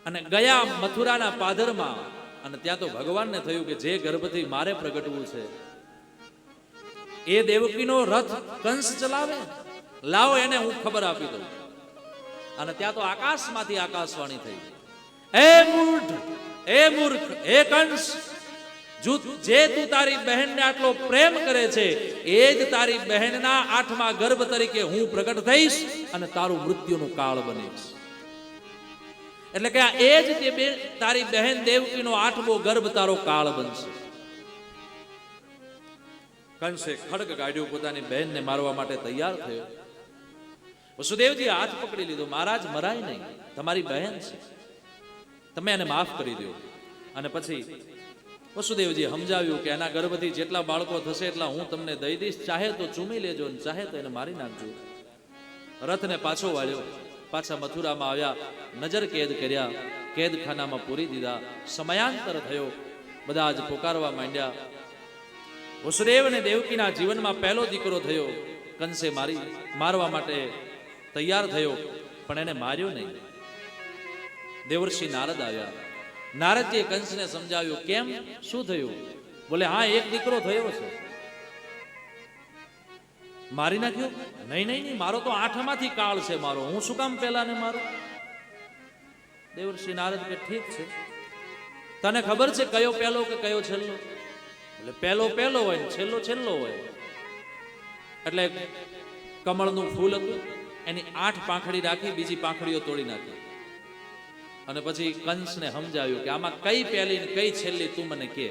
અને ગયા મથુરાના પાદરમાં. અને ત્યાં તો ભગવાનને થયું કે જે ગર્ભથી મારે પ્રગટવું છે એ દેવકીનો રથ કંસ ચલાવે, લાવો એને હું ખબર આપી દઉં. અને ત્યાં તો આકાશમાંથી આકાશવાણી થઈ, હે મૂઢ, હે મૂર્ખ, હે કંસ, જે તું તારી બહેનને આટલો પ્રેમ કરે છે એ જ તારી બહેનના 8મા ગર્ભ તરીકે હું પ્રગટ થઈશ અને તારું મૃત્યુનું કાળ બનીશ. એટલે કે આ એ જ તારી બહેન દેવકીનો 8મો ગર્ભ તારો કાળ બનશે. કંસે ખડગ કાઢ્યું, પોતાની બહેનને મારવા માટે તૈયાર થયો. વસુદેવજી હાથ પકડી લીધો. મહારાજ મરાય નહીં, તમારી બહેન છે, તમે એને માફ કરી દો. અને પછી વસુદેવજી સમજાવ્યું કે એના ગર્ભથી જેટલા બાળકો થશે એટલા હું તમને દઈ દઈશ, ચાહે તો ચૂમી લેજો અને ચાહે તો એને મારી નાખજો. રથને પાછો વાળ્યો. પાછા મથુરામાં આવ્યા. નજર કેદ કર્યા, કેદખાનામાં પૂરી દીધા. સમયાંતર થયો. બધા જ પુકારવા માંડ્યા. વસુદેવ અને દેવકીના જીવનમાં પહેલો દીકરો થયો. કંસે મારવા માટે તૈયાર થયો પણ એને માર્યો નહીં. દેવર્ષિ નારદ આવ્યા. નારદજીએ કંસને સમજાવ્યું, કેમ, શું થયું? બોલે, હા, એક દીકરો થયો છે. મારી નાખ્યો? નહીં નહીં નહીં, મારો તો 8માંથી કાળ છે મારો, હું શું કામ પેલા ને મારું? દેવર્ષિ નારદ કે ઠીક છે, તને ખબર છે કયો પહેલો કે કયો છેલ્લો? એટલે પહેલો પહેલો હોય ને છેલ્લો છેલ્લો હોય. એટલે કમળનું ફૂલ હતું, એની 8 પાંખડી રાખી, બીજી પાંખડીઓ તોડી નાખી. અને પછી કંસને સમજાવ્યું કે આમાં કઈ પહેલી ને કઈ છેલ્લી તું મને કે.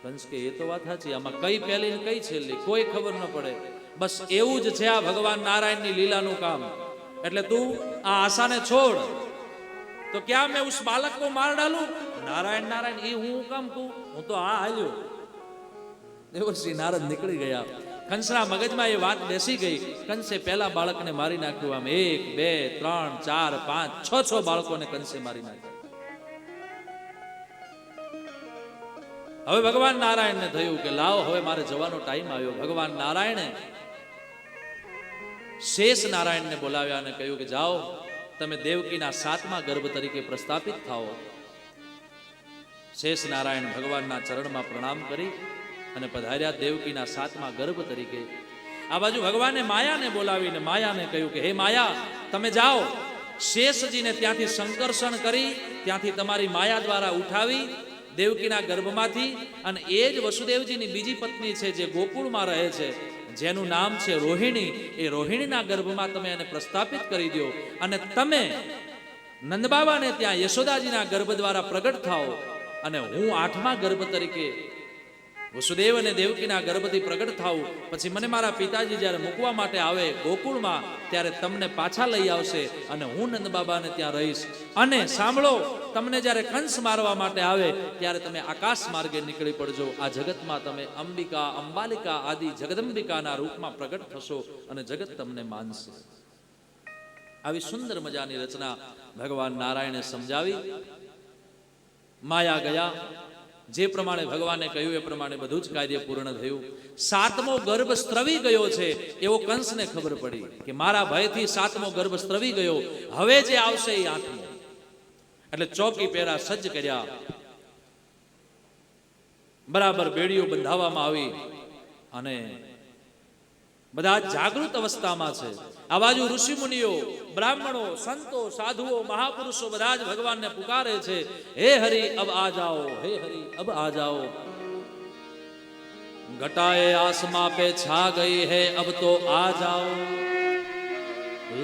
કંસ કે એ તો વાત સાચી, આમાં કઈ પહેલી ને કઈ છેલ્લી કોઈ ખબર ન પડે. બસ એવું જ છે આ ભગવાન નારાયણની લીલાનું કામ. એટલે તું આ આશાને છોડ. તો ક્યાં મેં ઉસ બાલક કો માર ડાલું? નારાયણ નારાયણ એ હું કામ કહું? હું તો આ હાલ્યો. દેવર્ષિ નારદ નીકળી ગયા. કંસના મગજમાં એ વાત બેસી ગઈ. કંસે પહેલા બાળકને મારી નાખ્યું. આમ 1 2 3 4 5 6 બાળકોને કંસે મારી નાખ્યા. હવે ભગવાન નારાયણને થયું કે લાવ હવે મારે જવાનો ટાઈમ આવ્યો. ભગવાન નારાયણે શેષ નારાયણને બોલાવ્યા અને કહ્યું કે જાઓ તમે દેવકીના 7મા ગર્ભ તરીકે પ્રસ્થાપિત થાઓ. શેષ નારાયણ ભગવાનના ચરણમાં પ્રણામ કરી અને પધાર્યા દેવકીના 7મા ગર્ભ તરીકે. આ બાજુ ભગવાને માયાને બોલાવીને માયાને કહ્યું કે હે માયા, તમે જાઓ શેષજીને ત્યાંથી સંકર્ષણ કરી ત્યાંથી તમારી માયા દ્વારા ઉઠાવી દેવકીના ગર્ભમાંથી, અને એ જ વસુદેવજીની બીજી પત્ની છે જે ગોકુળમાં રહે છે, જેનું નામ છે રોહિણી. એ રોહિણીના ગર્ભમાં તમે એને પ્રસ્થાપિત કરી દો અને તમે નંદબાબાને ત્યાં યશોદાજીના ગર્ભ દ્વારા પ્રગટ થાઓ અને હું 8મા ગર્ભ તરીકે વસુદેવ અને દેવકીના ગર્ભથી પ્રગટ થાઉં. પછી મને મારા પિતાજી જ્યારે મૂકવા માટે આવે ગોકુળમાં ત્યારે તમને પાછા લઈ આવશે અને હું નંદબાબાને ત્યાં રહીશ. અને સાંભળો, તમને જ્યારે કંસ મારવા માટે આવે ત્યારે તમે આકાશ માર્ગે નીકળી પડજો. આ જગતમાં તમે અંબિકા, અંબાલિકા આદિ જગદંબિકાના રૂપમાં પ્રગટ થશો અને જગત તમને માનશે. આવી સુંદર મજાની રચના ભગવાન નારાયણે સમજાવી. માયા ગયા. જે પ્રમાણે ભગવાને કહ્યું એ પ્રમાણે બધું જ કાર્ય પૂર્ણ થયું. 7મો ગર્ભ સ્ત્રવી ગયો છે એવો કંસને ખબર પડી કે મારા ભયથી 7મો ગર્ભ સ્ત્રવી ગયો, હવે જે આવશે એ 8મો. એટલે ચોકી પહેરા સજ્જ કર્યા. બરાબર બેડીઓ બંધાવવામાં આવી અને બધા જાગૃત અવસ્થામાં છે. આ બાજુ ઋષિ મુનિઓ, બ્રાહ્મણો, સંતો, સાધુઓ, મહાપુરુષો બધા જ ભગવાનને પુકારે છે, હે હરિ અબ આ જાઓ, હે હરિ અબ આ જાઓ. ઘટાએ આસમાं पे छा गई है अब तो आ जाओ,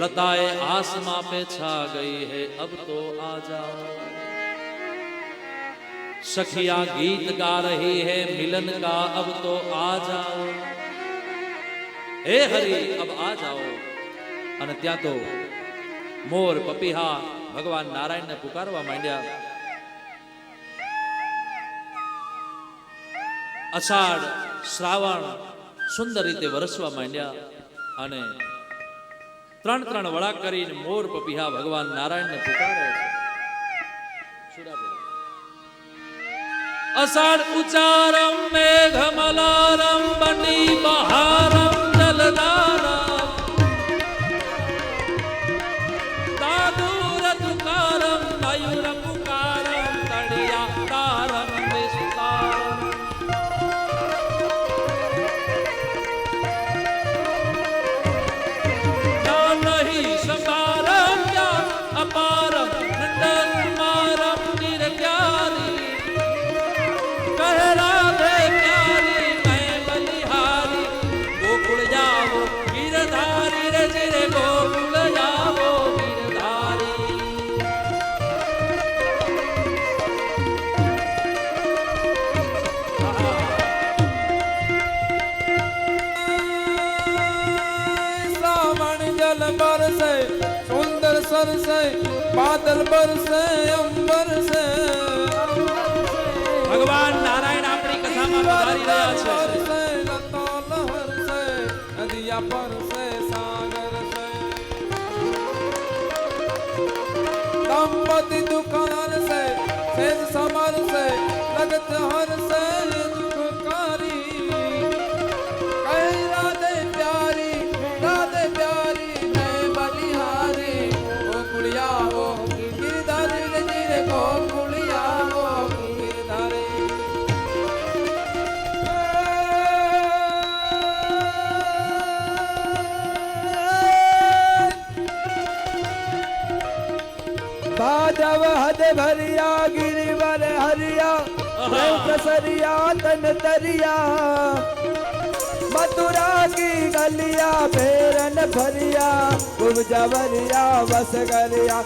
लताए आसमां पे छा गई है अब तो आ जाओ. सखियां गीत गा रही है मिलन का अब तो आ जाओ, હે હરિ અબ આ જાઓ. અને ત્યાં તો મોર, પપીહા ભગવાન નારાયણને પુકારવા માંડ્યા. અષાઢ, શ્રાવણ સુંદર રીતે વરસવા માંડ્યા અને 3 વળાક કરીને મોર, પપીહા ભગવાન નારાયણને પુકારે છે. અષાઢ ઉચારમ મેઘમલારમ બની બહારમ જલધારમ દાદુર તુકારમ મયુર પુકારમ તળિયા તારમ વિસ્તારમ. નહીં સબારમ અપારમ નંદન મારમ નિર્ગ્યારી રાધે પ્યારી મેં બલિહારી. ગોકુળ જાવો ગીરધારી રે જીરે ગોકુળ જાવો ગીરધારી.
श्रावण जल बरसे सुंदर सरसे बादल बरसे अंबर से.
ભગવાન નારાયણ આપણી કથામાં પધારી રહ્યા છે.
લતા લહર સે નદિયા પર સે સાગર સે. દંપતિ દુઃખ હર સે સેજ સમર સે લગત હર સે દુઃખકારી. કહે રાધે પ્યારી મેં બલિહારી. ગોકુળિયાવો ગિરધારી રે જીરે ગોકુળિયાવો ગિરધારી. भाजव हद भरिया गिरिवर हरिया कसरिया तन तरिया. मथुरा की गलिया भेरन भरिया खूब जवरिया बस गरिया.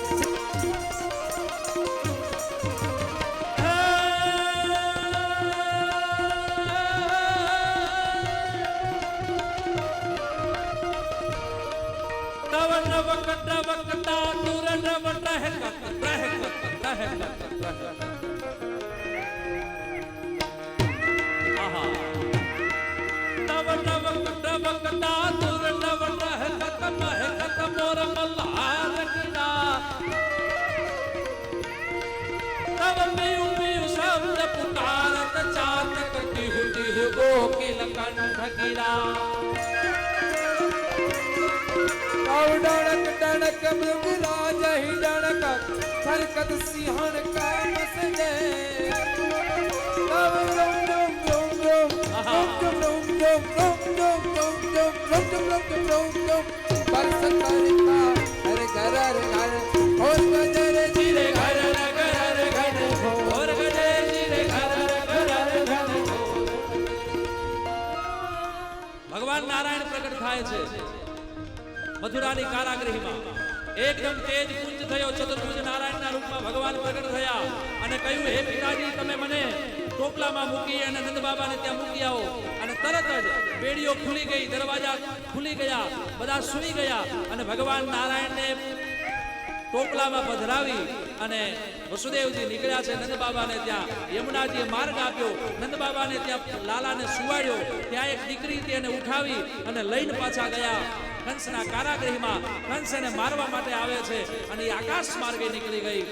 નવ કટ વકટા તુર નવ ટ્રહેક ટ્રહેક ટ્રહેક આહા નવ નવ કટ વકટા તુર નવ ટ્રહેક ટ્રહેક મોર મલ્હાર કીડા તવ મેયુ મેયુ શબ્દ પુકારત ચાતક ટીહ ટીહ ગોકિલ કંઠ ગીરા
डणक डणक मृगराज ही डणक सरकत सिंहन का मसले रम रम रम रम रम रम रम रम रम रम रम रम रम रम रम बरस करता हर घर हर घर और गजर जीरे घर घर घर और गजर जीरे घर घर घर
ભગવાન નારાયણ પ્રગટ થાય છે મથુરાની કારાગૃહમાં એકદમ તેજ પુંજ થયો ચતુર્ભુજ નારાયણના રૂપમાં ભગવાન પ્રગટ થયા અને કહ્યું હે પિતાજી તમે મને ટોપલામાં મૂકી અને નંદ બાબાને ત્યાં મૂકી આવો અને તરત જ બેડીઓ ખુલી ગઈ દરવાજા ખુલી ગયા બધા સૂઈ ગયા અને ભગવાન નારાયણને ટોપલામાં પધરાવી અને વસુદેવજી નીકળ્યા છે નંદ બાબાને ત્યાં યમુનાજીએ માર્ગ આપ્યો નંદ બાબાને ત્યાં લાલાને સુવાડ્યો ત્યાં એક દીકરી તેને ઉઠાવી અને લઈને પાછા ગયા કંસના કારાગૃહમાં કંસ એને મારવા માટે આવે છે અને એ આકાશ માર્ગે નીકળી ગઈ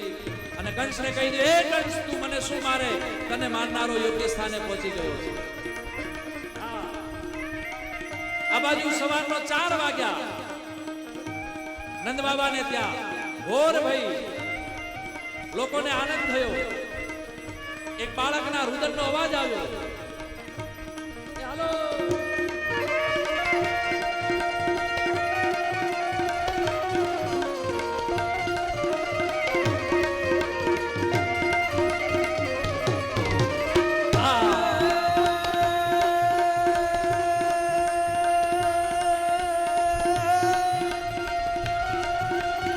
અને કંસને કહી દે હે કંસ તું મને શું મારે તને મારનારો યોગ્ય સ્થાને પહોંચી ગયો છે આ બાજુ સવારનો 4 વાગ્યા નંદ બાબાને ત્યાં ઘોર ભઈ લોકોને આનંદ થયો એક બાળકના રુદનનો અવાજ આવ્યો ચાલો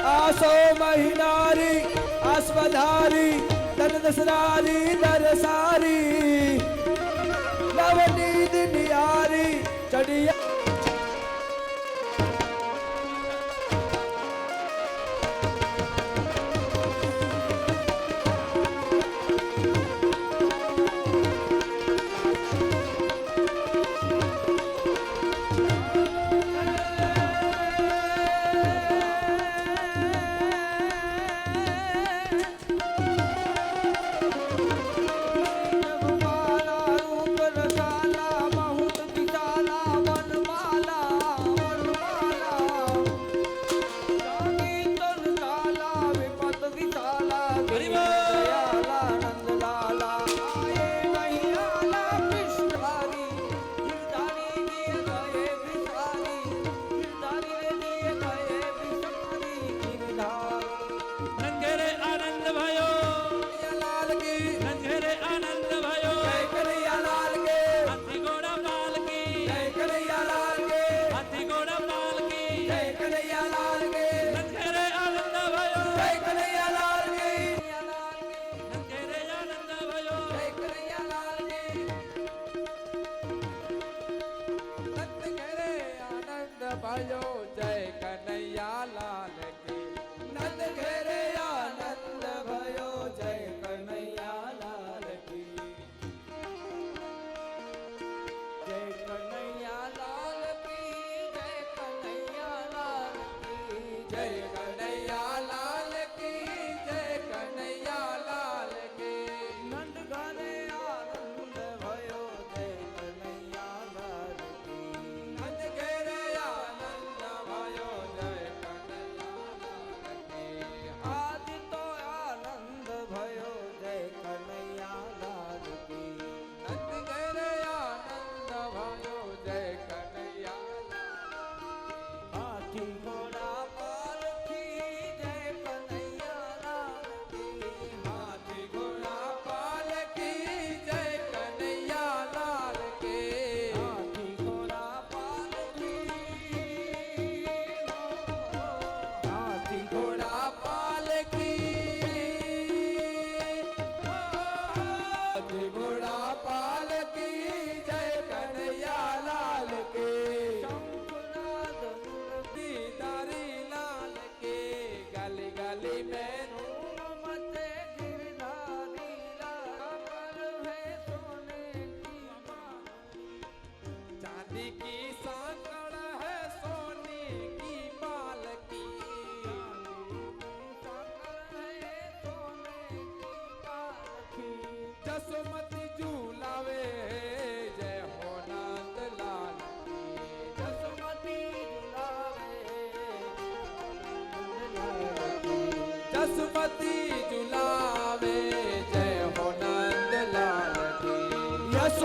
आसो महीनारी आस्वधारी तन दसरारी दरसारी नवनीत नियारी चढ़िया भयो जय कन्हैया लाल की नंद घेरे आनंद भयो जय कन्हैया लाल की जय कन्हैया लाल की जय कन्हैया लाल की जय कन्हैया लाल की जय कन्हैया लाल की नंद घरे आनंद भयो जय कन्हैया लाल की नंद घेरे आनंद भयो जय कन्हैया लाल की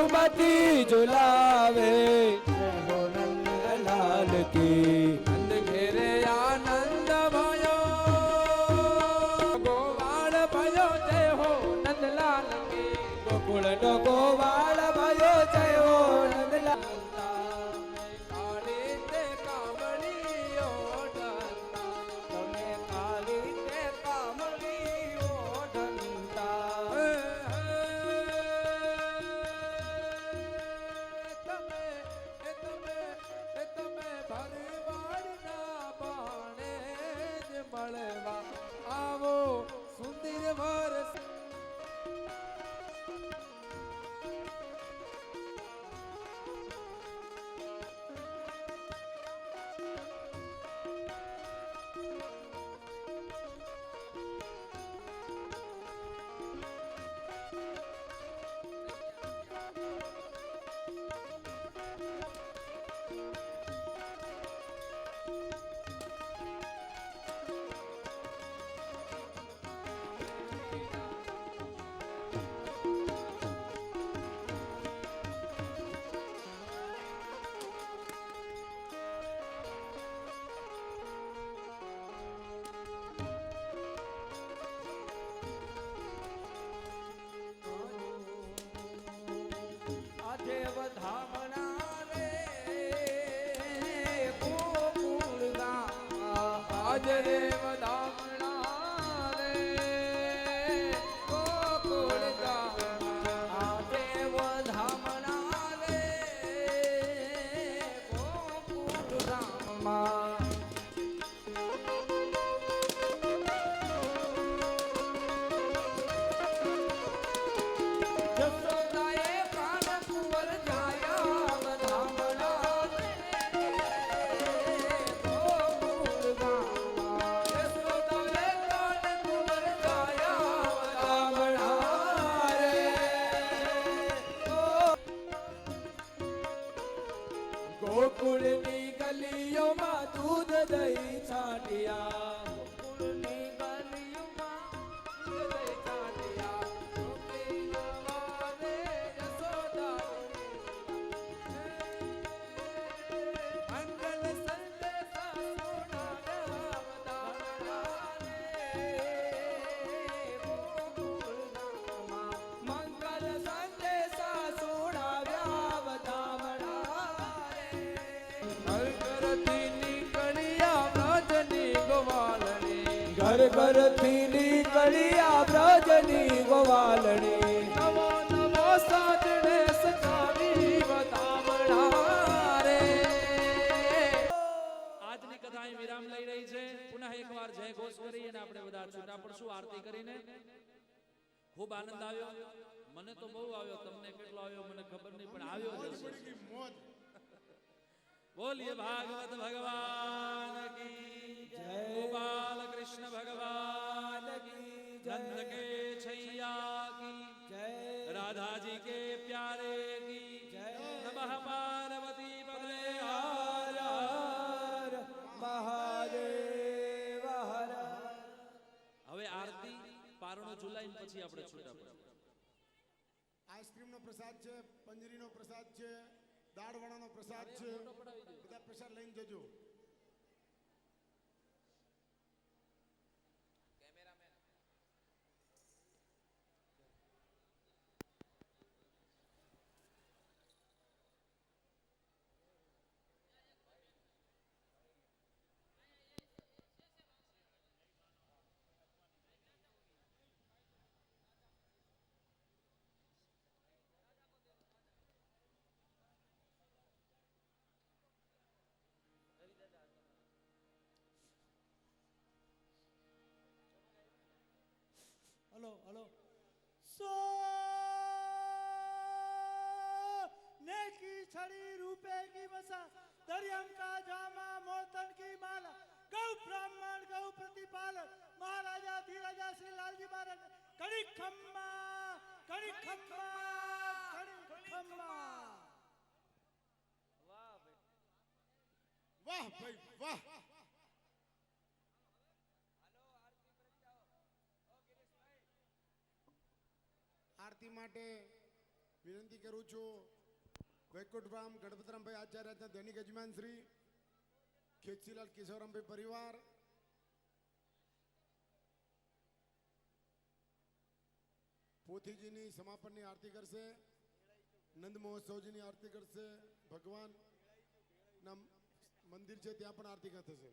गोपपति झुलावे नंदलाल की नंद घेरे आनंद भयो गोवाल भयो जय हो नंदलाल की गोकुल नो गोवाल भयो जय हो नंदलाल काली ते कामली ओढ़ता तमे काली ते कामली ओढ़ता તમે ભરવાડના બાણે જ મળવા આવો સુંદર વરસ દેવ ધામણા રે ગોકુળ ગામ દેવ ધામણા રે ગોકુળ ગામમાં જસોદાએ કાન કુંવર જાયા ધામણા રે ગોકુળ ગામ ગોકુળની ગલીઓમાં દૂધ દહીં છાંટ્યા ગોકુળની ગલીઓમાં દૂધ દહીં છાંટ્યા ગોપીના વારે યશોદા મંગલ સંદેશા સુનાવ્યા ધામણા રે ગોકુળ ગામમાં મંગલ સંદેશા સુનાવ્યા ધામણા ઘર ઘરથી નીકળ્યા બ્રજની ગોવાલણી નવો નવો સાજણે સજાવી બતાવણા રે
આજની કથા અહીં વિરામ લઈ રહી છે. પુનઃ એકવાર જય ઘોષ કરી અને આપણે બધા છૂટા પડશું આરતી કરીને. ખૂબ આનંદ આવ્યો, મને તો બહુ આવ્યો, તમને કેટલો આવ્યો મને ખબર નહીં, પણ આવ્યો જ હશે. બોલીએ ભાગવત ભગવાન કી જય, ગોપાલ કૃષ્ણ ભગવાન કી જય, નંદ કે छैया की जय, राधा जी के प्यारे की जय, नमः पार्वती पदे हर हर
મહાદેવ હર.
હવે આરતી પારણો ઝુલાઈને પછી આપણે છૂટા પડ્યા.
આઈસ્ક્રીમ નો પ્રસાદ છે, પંજરી નો પ્રસાદ છે, દાળવડાનો પ્રસાદ છે, બધા પ્રસાદ લઈને જજો.
हेलो हेलो सो ने की छड़ी रूपे की बसा दरियम का जामा मोतन की माला गौ ब्राह्मण गौ प्रतिपालक महाराजा धीराजा श्री लालजी महाराज कड़ी खम्मा कड़ी खम्मा कड़ी खम्मा.
વાહ ભાઈ વાહ. આરતી માટે વિનંતી કરું છું વૈકુંઠરામ ગણપતરામભાઈ આચાર્યના દૈનિક યજમાન શ્રી ખેતસીલાલ કિશોરામભાઈ પરિવાર પોથીજીની સમાપનની આરતી કરશે નંદ મહોત્સવજીની આરતી કરશે ભગવાનના મંદિર છે ત્યાં પણ આરતી થશે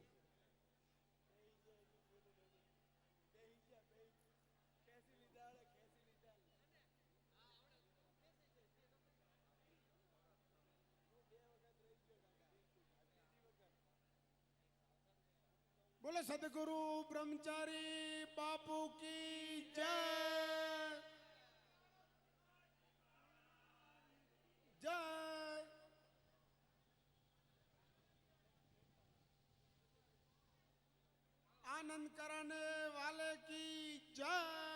बोले सदगुरु ब्रह्मचारी बापू की जय जय। आनंद कराने वाले की जय।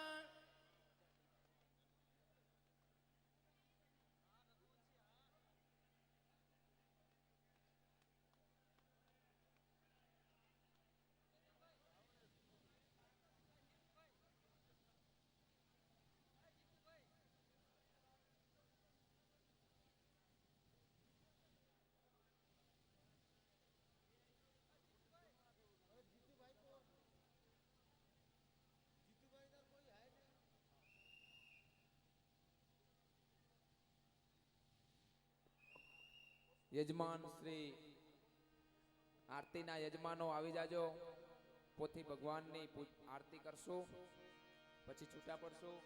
યજમાન શ્રી આરતીના યજમાનો આવી જાજો પોથી ભગવાનની આરતી કરશું પછી છૂટા પડશું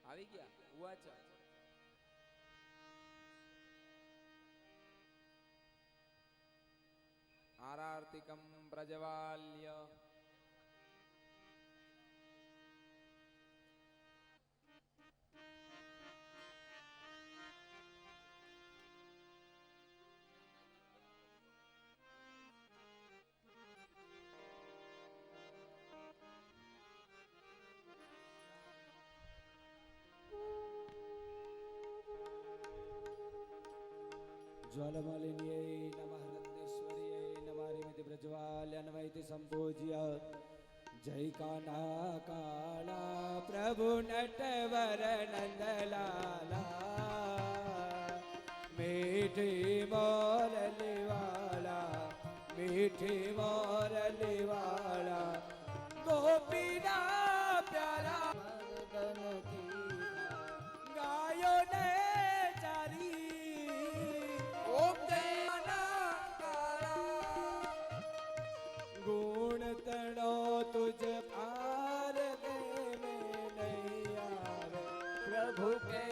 આવી ગયા ઉવાચ આરાર્તિકમ પ્રજવાલ્ય
ज्वालमालिन्यै नमः रत्नेश्वर्यै नमारिमिति प्रज्वाल्यन्वैति सम्पूज्य जय कान्हा काला प्रभु नटवर नंदलाला मीठी मोरली वाला मीठी मोरली वाला गोपीना प्यारा मदन की गायो ने चारी गुण तड़ो तुझ पार दे में नहीं आवे प्रभु के